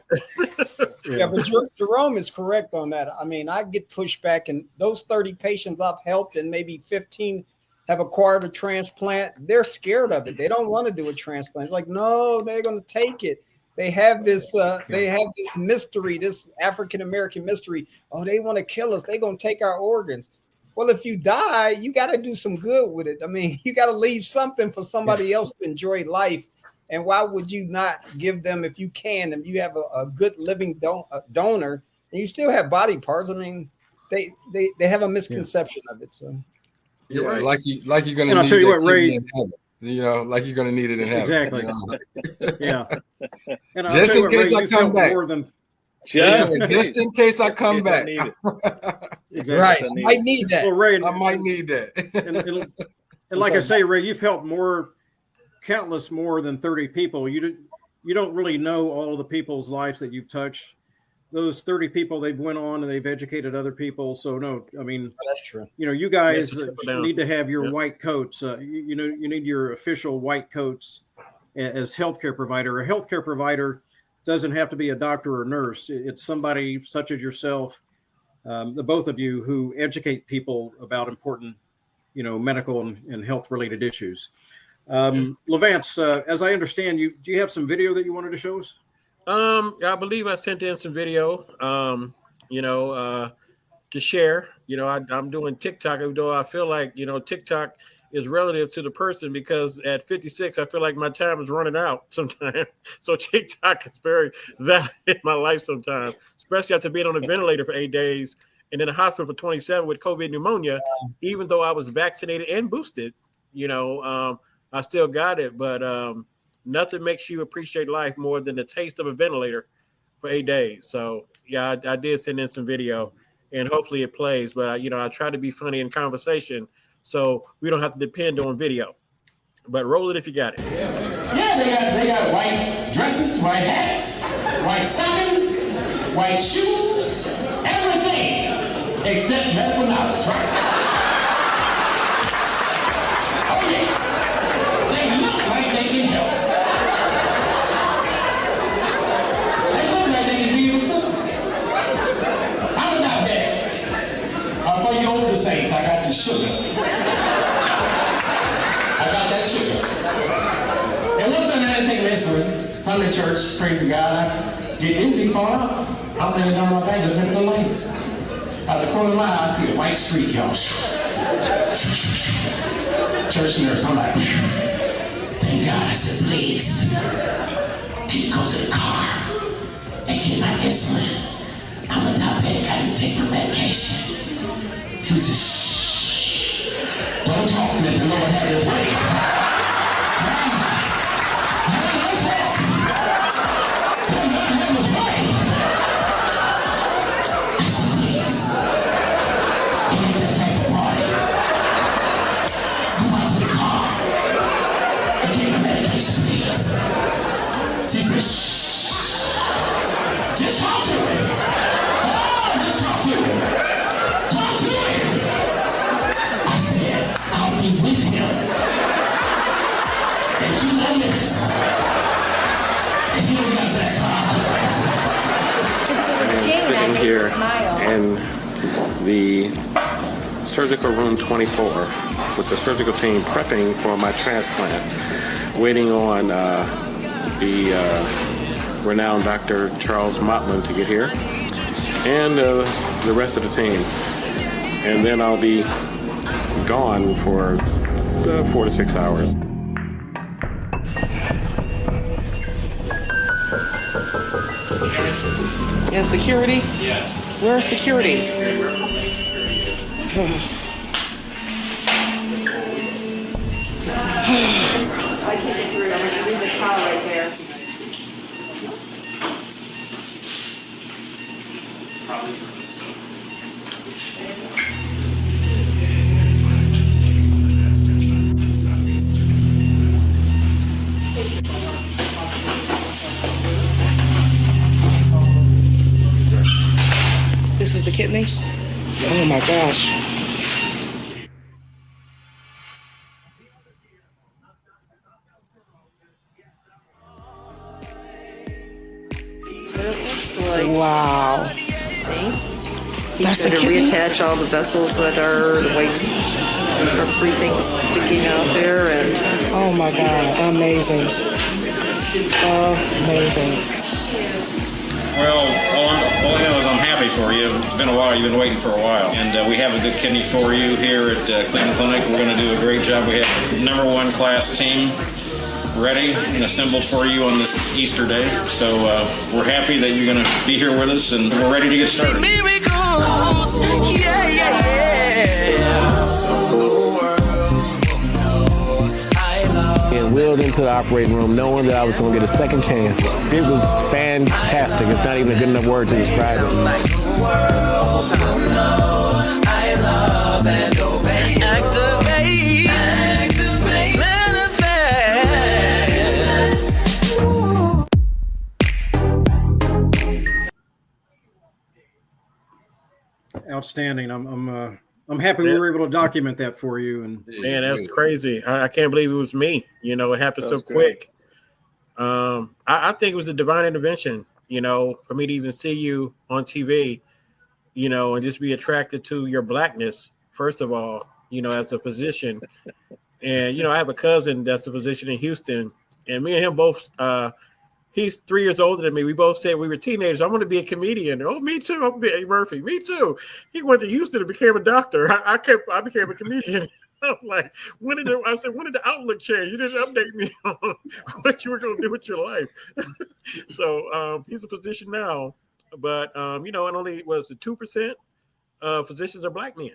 Yeah, but Jerome is correct on that. I mean, I get pushback, and those 30 patients I've helped and maybe 15 have acquired a transplant. They're scared of it. They don't want to do a transplant. It's like, no, they're going to take it. They have this mystery, this African-American mystery. Oh, they want to kill us. They're going to take our organs. Well, if you die, you got to do some good with it. I mean, you got to leave something for somebody else to enjoy life. And why would you not give them, if you can, if you have a good living donor, and you still have body parts? I mean, they have a misconception of it. So, yeah, right. like you're going to need. I'll tell you what, Ray. In heaven. Like you're going to need it in heaven. Exactly. Yeah. And just in case I come back. Just in case I come back. Exactly. Right. I might need that. Well, Ray, I might need that. and like I say, Ray, you've helped countless more than 30 people. You don't really know all of the people's lives that you've touched. Those 30 people, they've went on and they've educated other people. So no, I mean, that's true. You guys need to have your white coats. You need your official white coats as healthcare provider. A healthcare provider doesn't have to be a doctor or nurse. It's somebody such as yourself, the both of you, who educate people about important, medical and health related issues. LaVance, as I understand, do you have some video that you wanted to show us? I believe I sent in some video, to share. I'm doing TikTok, though I feel like, TikTok is relative to the person, because at 56, I feel like my time is running out sometimes. So TikTok is very valid in my life sometimes, especially after being on a ventilator for 8 days and in the hospital for 27 with COVID pneumonia. Even though I was vaccinated and boosted, I still got it. But nothing makes you appreciate life more than the taste of a ventilator for 8 days. So yeah, I did send in some video, and hopefully it plays. But I try to be funny in conversation, so we don't have to depend on video. But roll it if you got it. Yeah, they got white dresses, white hats, white stockings, white shoes, everything except medical knowledge, right? Oh yeah, they look like they can help. They look like they can be of assistance. I'm not bad. For you older saints, I got the sugar. I got that sugar. And one Sunday I take insulin, come to church, praising God. I get dizzy, fall out. I'm laying down my back, looking at the lights. Out the corner of my eye, I see a white streak, y'all. Church nurse, I'm like, thank God. I said, please, can you go to the car and get my insulin? I'm a diabetic, I didn't take my medication. She said, shh, don't talk, let the Lord have his way. She said, shh, just talk to him. Oh, just talk to him. Talk to him. I said, I'll be with him in 2 more minutes. If he don't get to that car, I am sitting here in the surgical room 24 with the surgical team prepping for my transplant, waiting on the renowned Dr. Charles Modlin to get here, and the rest of the team. And then I'll be gone for 4 to 6 hours. Yeah, security? Yeah. Where's security? I can't get through. I'm going to leave the car right there. This is the kidney? Oh my gosh. Wow. See? That's He's going to a kidney? reattach all the vessels that are the white or free things sticking out there, and Oh my God. Amazing. Amazing. Well, all I know is I'm happy for you. It's been a while. You've been waiting for a while. And we have a good kidney for you here at Cleveland Clinic. We're going to do a great job. We have #1 class team ready and assembled for you on this Easter day. So we're happy that you're going to be here with us, and we're ready to get started. Miracles, yeah, yeah, yeah. And wheeled into the operating room knowing that I was going to get a second chance. It was fantastic. It's not even a good enough word to describe it. Outstanding. I'm happy we were able to document that for you. And man, that's crazy. I can't believe it was me. It happened so quick. I think it was a divine intervention, for me to even see you on TV, and just be attracted to your blackness, first of all, as a physician. And I have a cousin that's a physician in Houston, and me and him both. He's 3 years older than me. We both said we were teenagers. I want to be a comedian. Oh, me too. I'm Eddie Murphy. Me too. He went to Houston and became a doctor. I became a comedian. I'm like, when did the outlook change? You didn't update me on what you were going to do with your life. So he's a physician now, but and only was it 2% of physicians are Black men.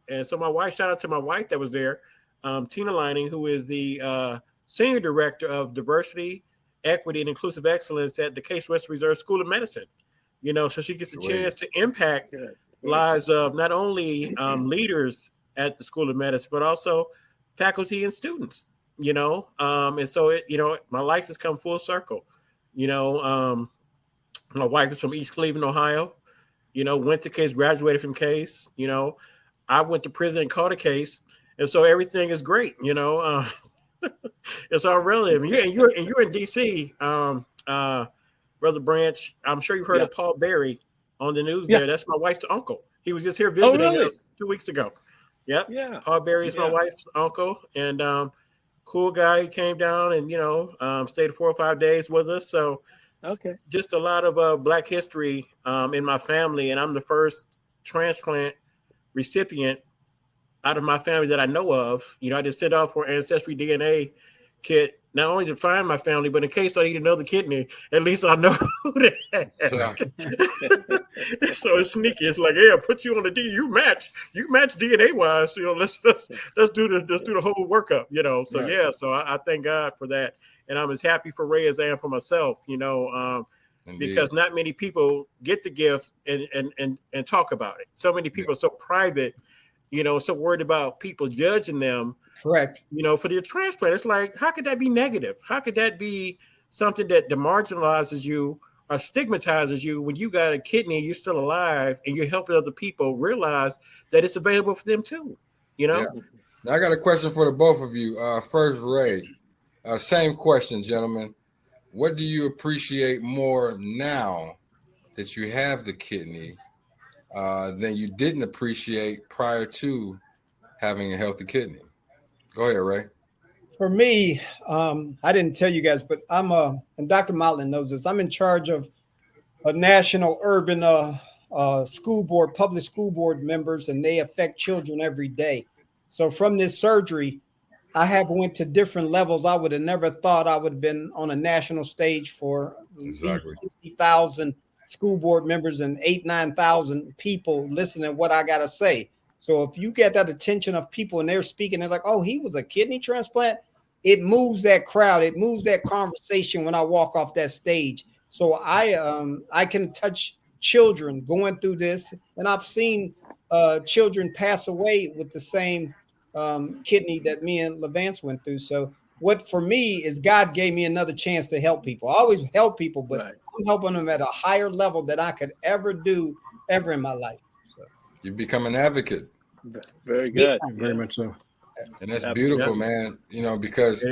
And so my wife, shout out to my wife that was there, Tina Lining, who is the senior director of diversity, equity, and inclusive excellence at the Case Western Reserve School of Medicine. So she gets a chance to impact lives of not only leaders at the School of Medicine, but also faculty and students. And so my life has come full circle. My wife is from East Cleveland, Ohio. Went to Case, graduated from Case. I went to prison and caught a case, and so everything is great. It's all relative. And you're in DC, Brother Branch. I'm sure you've heard of Paul Berry on the news there. That's my wife's uncle. He was just here visiting us 2 weeks ago. Yep. Yeah. Paul Berry is my wife's uncle, and cool guy. He came down and stayed 4 or 5 days with us. So just a lot of Black history in my family, and I'm the first transplant recipient out of my family that I know of. I just sent off for Ancestry DNA kit, not only to find my family, but in case I need another kidney, at least I know who to ask. So it's sneaky. It's like, put you on the D. You match DNA wise. Let's do the whole workup. So So I thank God for that, and I'm as happy for Ray as I am for myself. Because not many people get the gift and talk about it. So many people are so private. So worried about people judging them. Correct. For their transplant. It's like, how could that be negative? How could that be something that demarginalizes you or stigmatizes you when you got a kidney, you're still alive, and you're helping other people realize that it's available for them too? Yeah. Now I got a question for the both of you. First, Ray, same question, gentlemen. What do you appreciate more now that you have the kidney than you didn't appreciate prior to having a healthy kidney? Go ahead, Ray. For me, I didn't tell you guys, but and Dr. Modlin knows this, I'm in charge of a national urban school board, public school board members, and they affect children every day. So from this surgery, I have went to different levels. I would have never thought I would have been on a national stage for 60,000 school board members and 9,000 people listening to what I got to say. So if you get that attention of people and they're speaking, they're like, oh, he was a kidney transplant. It moves that crowd. It moves that conversation when I walk off that stage. So I can touch children going through this. And I've seen children pass away with the same kidney that me and LaVance went through. So what for me is God gave me another chance to help people. I always help people, but I'm helping them at a higher level than I could ever do ever in my life. So you become an advocate. Very good. Very much so. And that's beautiful, man. Because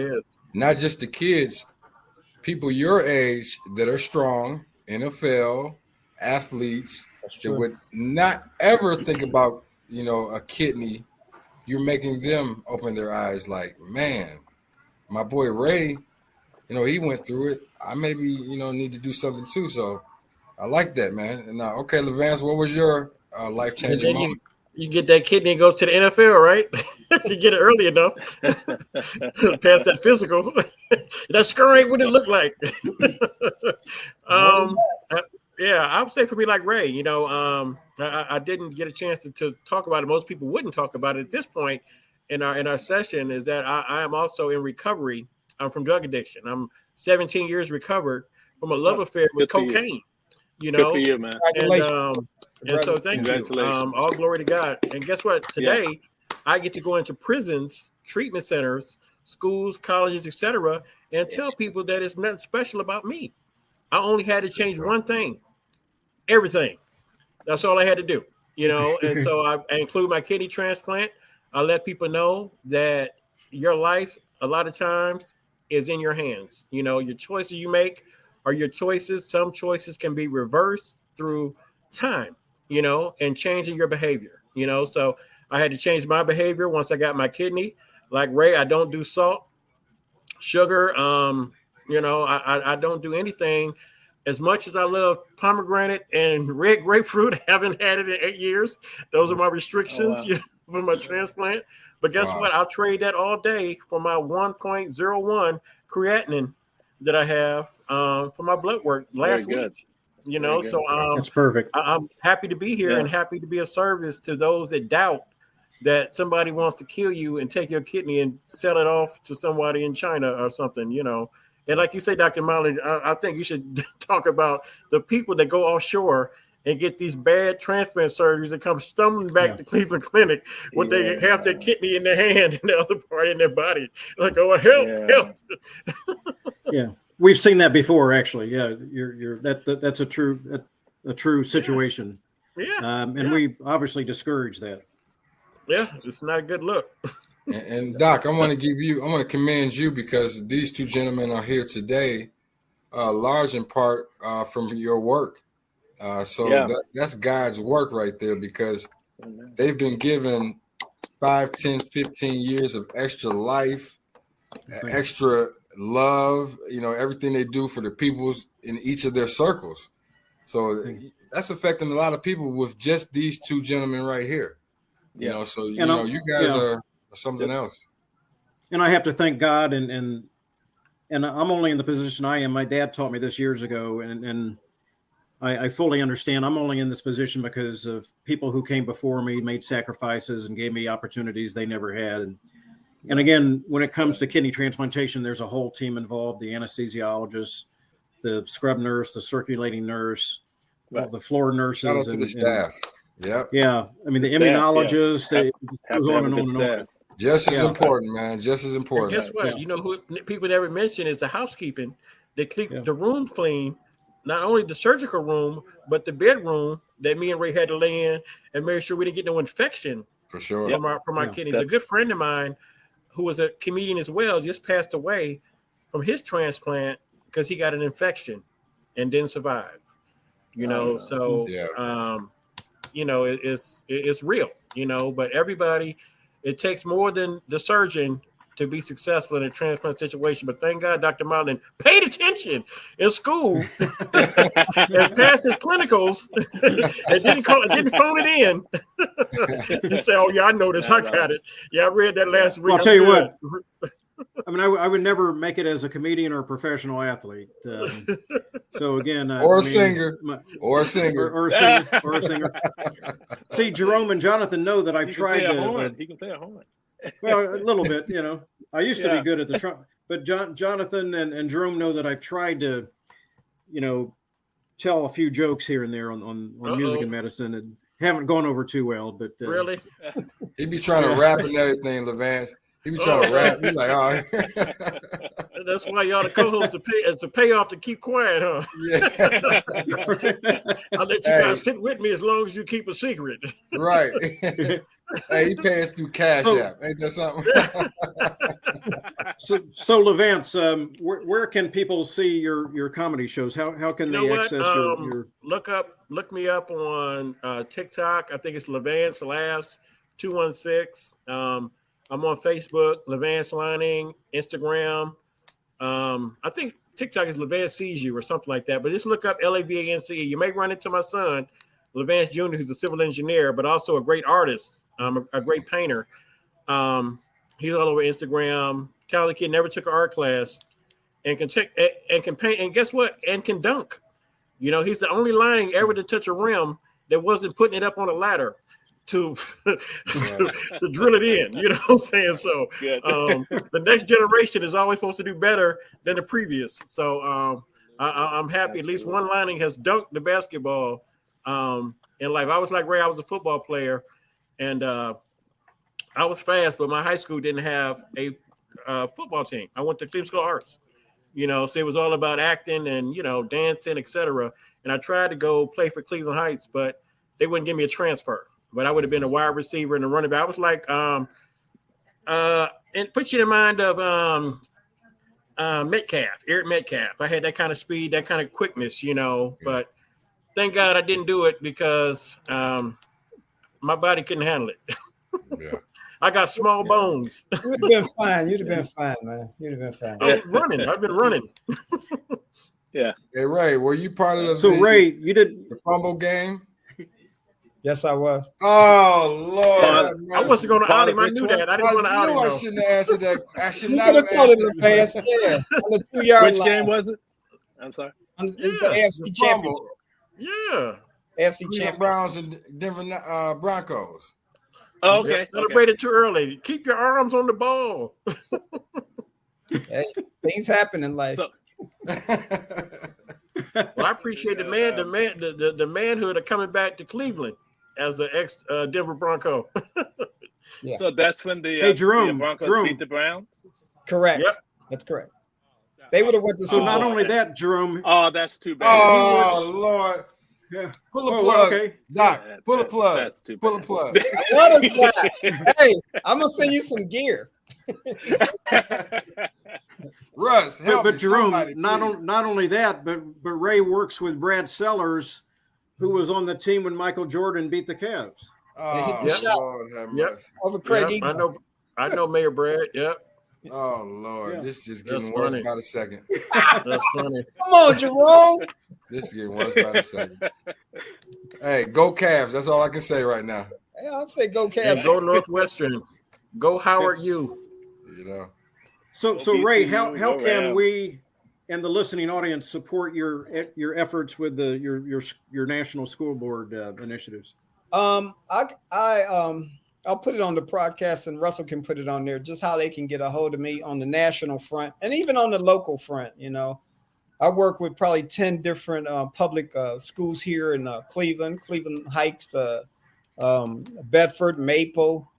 not just the kids, people your age that are strong, NFL, athletes that would not ever think about, a kidney. You're making them open their eyes like, man, my boy Ray, he went through it. I maybe, need to do something too. So I like that, man. And okay, LaVance, what was your life-changing moment? You get that kidney and go to the NFL, right? You get it early enough. Past that physical. That scar ain't what it looked like. I would say for me, like Ray, I didn't get a chance to talk about it. Most people wouldn't talk about it at this point in our session, is that I am also in recovery. I'm from drug addiction. I'm 17 years recovered from a love affair with cocaine. Good for you, man. And so thank you. All glory to God. And guess what? Today, I get to go into prisons, treatment centers, schools, colleges, etc., and tell people that it's nothing special about me. I only had to change one thing. Everything. That's all I had to do. And so I include my kidney transplant. I let people know that your life, a lot of times, is in your hands. Your choices you make are your choices. Some choices can be reversed through time, and changing your behavior, So I had to change my behavior once I got my kidney. like Ray, I don't do salt, sugar. I don't do anything. As much as I love pomegranate and red grapefruit, I haven't had it in 8 years. Those are my restrictions for my transplant. But guess what? I'll trade that all day for my 1.01 creatinine that I have for my blood work last week. That's perfect. I'm happy to be here and happy to be of service to those that doubt that somebody wants to kill you and take your kidney and sell it off to somebody in China or something, And like you say, Dr. Molly, I think you should talk about the people that go offshore and get these bad transplant surgeries and come stumbling back to Cleveland Clinic when they have their kidney in their hand and the other part in their body. Like, oh, help. Yeah. We've seen that before, actually. Yeah, that's a true situation. And we obviously discourage that. Yeah, it's not a good look. And Doc, I want to commend you because these two gentlemen are here today, large in part from your work. That's God's work right there, because they've been given 5, 10, 15 years of extra life, extra love, everything they do for the people in each of their circles. So that's affecting a lot of people with just these two gentlemen right here. You guys are something else. And I have to thank God, and I'm only in the position I am. My dad taught me this years ago, and I fully understand. I'm only in this position because of people who came before me, made sacrifices, and gave me opportunities they never had. And again, when it comes to kidney transplantation, there's a whole team involved: the anesthesiologist, the scrub nurse, the circulating nurse, the floor nurses, shout out to the staff. Yeah. I mean, the immunologist, it goes on and on and on. Just as important, man. Just as important. And guess what? Who people never mention is the housekeeping. They keep the room clean, not only the surgical room, but the bedroom that me and Ray had to lay in and make sure we didn't get no infection. For sure. From our kidneys. A good friend of mine who was a comedian as well just passed away from his transplant because he got an infection and didn't survive. It's real, but everybody, it takes more than the surgeon to be successful in a transplant situation. But thank God Dr. Modlin paid attention in school and passed his clinicals and didn't phone it in. He said, oh, yeah, I know this. I got it. Yeah, I read that last week. Well, I'll tell you what. I mean, I would never make it as a comedian or a professional athlete. So again, or a singer. See, Jerome and Jonathan know that I've tried to. He can play a horn. Well, a little bit, I used to be good at the trumpet, but Jonathan and Jerome know that I've tried to, tell a few jokes here and there on music and medicine, and haven't gone over too well. But really, he'd be trying to rap and everything, LaVance. He be trying to rap. He's like, oh. That's why y'all the co-hosts it's a payoff to keep quiet, huh? Yeah. I'll let you guys sit with me as long as you keep a secret. Right. Hey, he pays through Cash App. Ain't that something? So LaVance, where can people see your comedy shows? How can they access your look me up on TikTok. I think it's LaVance Laughs 216. I'm on Facebook, LaVance Lining, Instagram. I think TikTok is LaVance Sees You or something like that. But just look up LaVance. You may run into my son, LaVance Jr., who's a civil engineer, but also a great artist, a great painter. He's all over Instagram. Talented kid, never took an art class, and can paint. And guess what? And can dunk. He's the only lining ever to touch a rim that wasn't putting it up on a ladder to drill it in, you know what I'm saying? So the next generation is always supposed to do better than the previous. So I'm happy at least one lining has dunked the basketball in life. I was like Ray, I was a football player, and I was fast, but my high school didn't have a football team. I went to Cleveland School of Arts, so it was all about acting and dancing, etc. And I tried to go play for Cleveland Heights, but they wouldn't give me a transfer. But I would have been a wide receiver and a running back. I was like, and put you in mind of Eric Metcalf. I had that kind of speed, that kind of quickness, but thank God I didn't do it because my body couldn't handle it. Yeah. I got small bones. You'd have been fine. You'd have been fine, man. You'd have been fine. I was running. I've been running. Yeah. Hey Ray, were you part of Ray, you did the fumble game? Yes, I was. Oh Lord! I wasn't going to out him. I knew that. I didn't want to out him. I shouldn't have answered that. I should You not could have have told him answered to pass. Yeah, on the 2-yard Which line. game was it? I'm sorry. It's the AFC championship. Yeah. AFC Cleveland championship. Browns and Denver Broncos. Oh, okay. Celebrated too early. Keep your arms on the ball. Hey, things happen in life. Well, I appreciate the manhood of coming back to Cleveland as an ex Denver Bronco. Yeah. So that's when the Jerome, Broncos beat the Browns. Correct. Yep. That's correct. They would have went to. So not only that, Jerome. Oh, that's too bad. Oh Lord! Yeah. Pull a plug, Okay. Doc. Pull a plug. That's too Pull a bad. plug. What is that? Hey, I'm gonna send you some gear. Russ, help But me, Jerome, somebody, not only that, but Ray works with Brad Sellers, who was on the team when Michael Jordan beat the Cavs. Oh Yep. Lord, have Yep. mercy. Over Craig Yep, Eagle. I know Mayor Brad. Yep. Oh Lord, Yeah. this is just That's getting worse funny. by the second. That's funny. Come on, Jerome. This is getting worse by the second. Hey, go Cavs! That's all I can say right now. Hey, I'm saying go And Cavs. go Northwestern. Go Howard U. You know. So BCU, Ray, how go can Rams. we and the listening audience support your efforts with your national school board initiatives? I'll put it on the podcast, and Russell can put it on there. Just how they can get a hold of me on the national front and even on the local front. You know, I work with probably 10 different public schools here in Cleveland Heights, Bedford, Maple,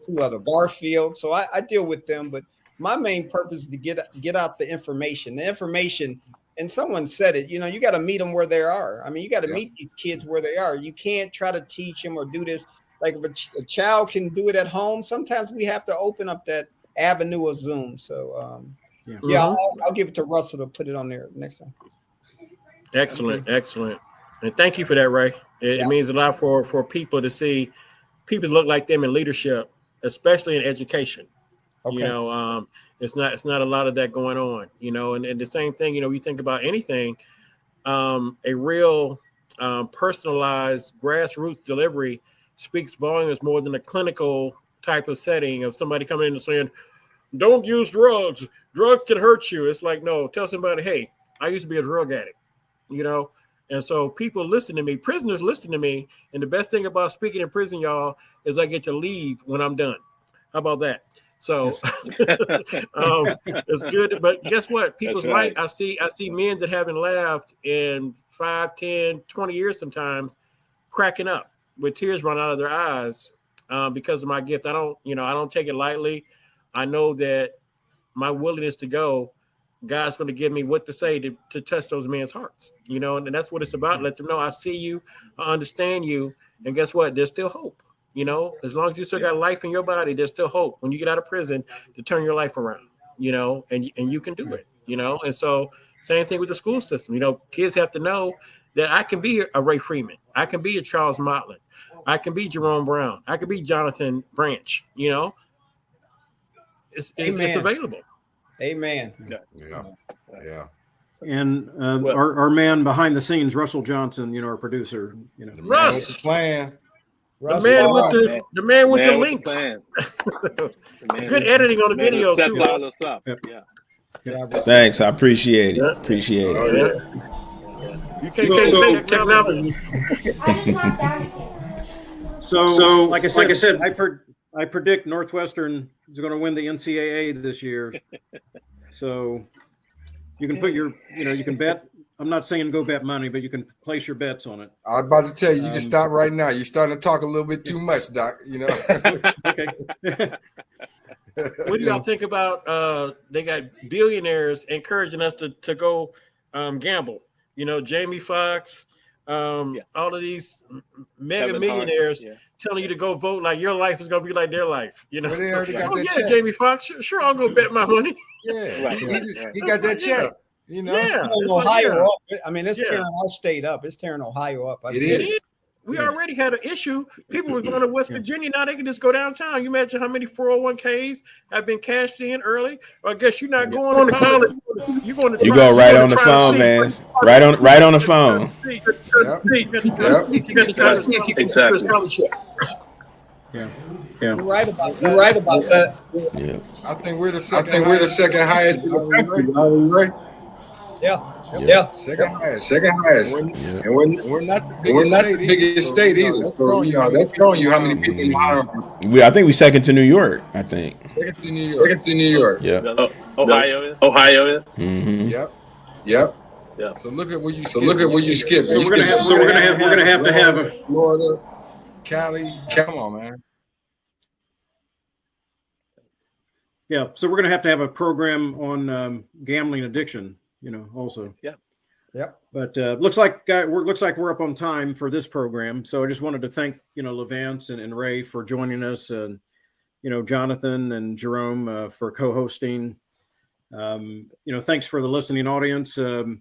two other Garfield. So I deal with them, but my main purpose is to get out the information. The information, and someone said it, you know, you got to meet them where they are. I mean, you got to meet these kids where they are. You can't try to teach them or do this. Like if a child can do it at home, sometimes we have to open up that avenue of Zoom. So I'll give it to Russell to put it on there next time. Excellent. And thank you for that, Ray. It means a lot for people to see people look like them in leadership, especially in education. Okay. You know, it's not a lot of that going on, you know, and the same thing, you know, you think about anything, a real personalized grassroots delivery speaks volumes more than a clinical type of setting of somebody coming in and saying, don't use drugs. Drugs can hurt you. It's like, no, tell somebody, hey, I used to be a drug addict, you know? And so people listen to me, prisoners listen to me. And the best thing about speaking in prison, y'all, is I get to leave when I'm done. How about that? So it's good. But guess what? People's right. I see men that haven't laughed in 5, 10, 20 years sometimes cracking up with tears running out of their eyes because of my gift. I don't take it lightly. I know that my willingness to go, God's going to give me what to say to touch those men's hearts, you know, and that's what it's about. Let them know I see you, I understand you. And guess what? There's still hope. You know, as long as you still got life in your body, there's still hope when you get out of prison to turn your life around, you know, and you can do it, you know. And so same thing with the school system. You know, kids have to know that I can be a Ray Freeman. I can be a Charles Modlin. I can be Jerome Brown. I can be Jonathan Branch, you know. It's available. Amen. Yeah. And our man behind the scenes, Russell Johnson, you know, our producer, you know. Russ. Plan. The man with the links. Good editing on the video sets too. all this up. Yeah. Thanks, I appreciate it. Appreciate it. You can't take technology. So, like I said, I predict Northwestern is going to win the NCAA this year. So you can put you can bet. I'm not saying go bet money, but you can place your bets on it. I was about to tell you, you can stop right now. You're starting to talk a little bit too much, Doc. You know. Okay. What do y'all think about? They got billionaires encouraging us to go gamble. You know, Jamie Foxx, all of these mega millionaires telling you to go vote like your life is going to be like their life. You know, they already got that check. Jamie Foxx, sure, I'll go bet my money. Yeah, he got that check. You know, Ohio up. I mean, it's tearing our state up. It's tearing Ohio up. It is. we already had an issue. People were going to West Virginia. Now they can just go downtown. You imagine how many 401ks have been cashed in early? I guess you're not going to college. You're going to you go right on the phone, man. Right on the phone. Exactly. Yeah. You're right about that. Yeah. I think we're the second highest in the country. Yeah. Second highest. And we're not the biggest state either. So that's showing you how many people in Ohio. I think we second to New York. I think Second to New York. Yeah. Ohio. Mm-hmm. Yep. So look at where you skip. So we're gonna have to have Florida, Cali. Come on, man. Yeah, so we're going to have a program on gambling addiction, also. Yeah. Yep. But looks like we're up on time for this program. So I just wanted to thank LaVance and Ray for joining us, and Jonathan and Jerome for co-hosting. Thanks for the listening audience. There'll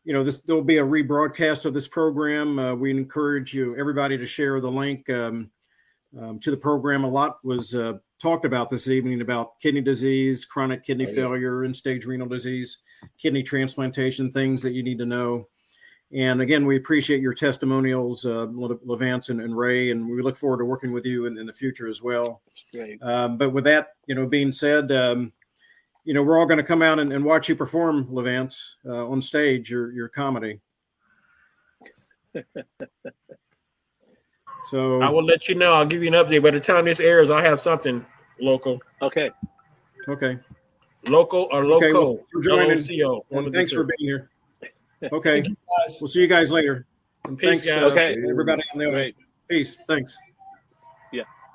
be a rebroadcast of this program. We encourage everybody to share the link to the program. A lot was talked about this evening about kidney disease, chronic kidney failure, end-stage renal disease, kidney transplantation, things that you need to know. And again, we appreciate your testimonials, LaVance and Ray, and we look forward to working with you in the future as well. Great. But with that, being said, we're all going to come out and watch you perform, LaVance, on stage, your comedy. So I will let you know. I'll give you an update. By the time this airs, I'll have something local. Okay. Local or local. Okay, well, for joining, LOCO. and thanks for being here. Okay. We'll see you guys later. And Peace, thanks, guys. everybody on the audience. Peace. Thanks.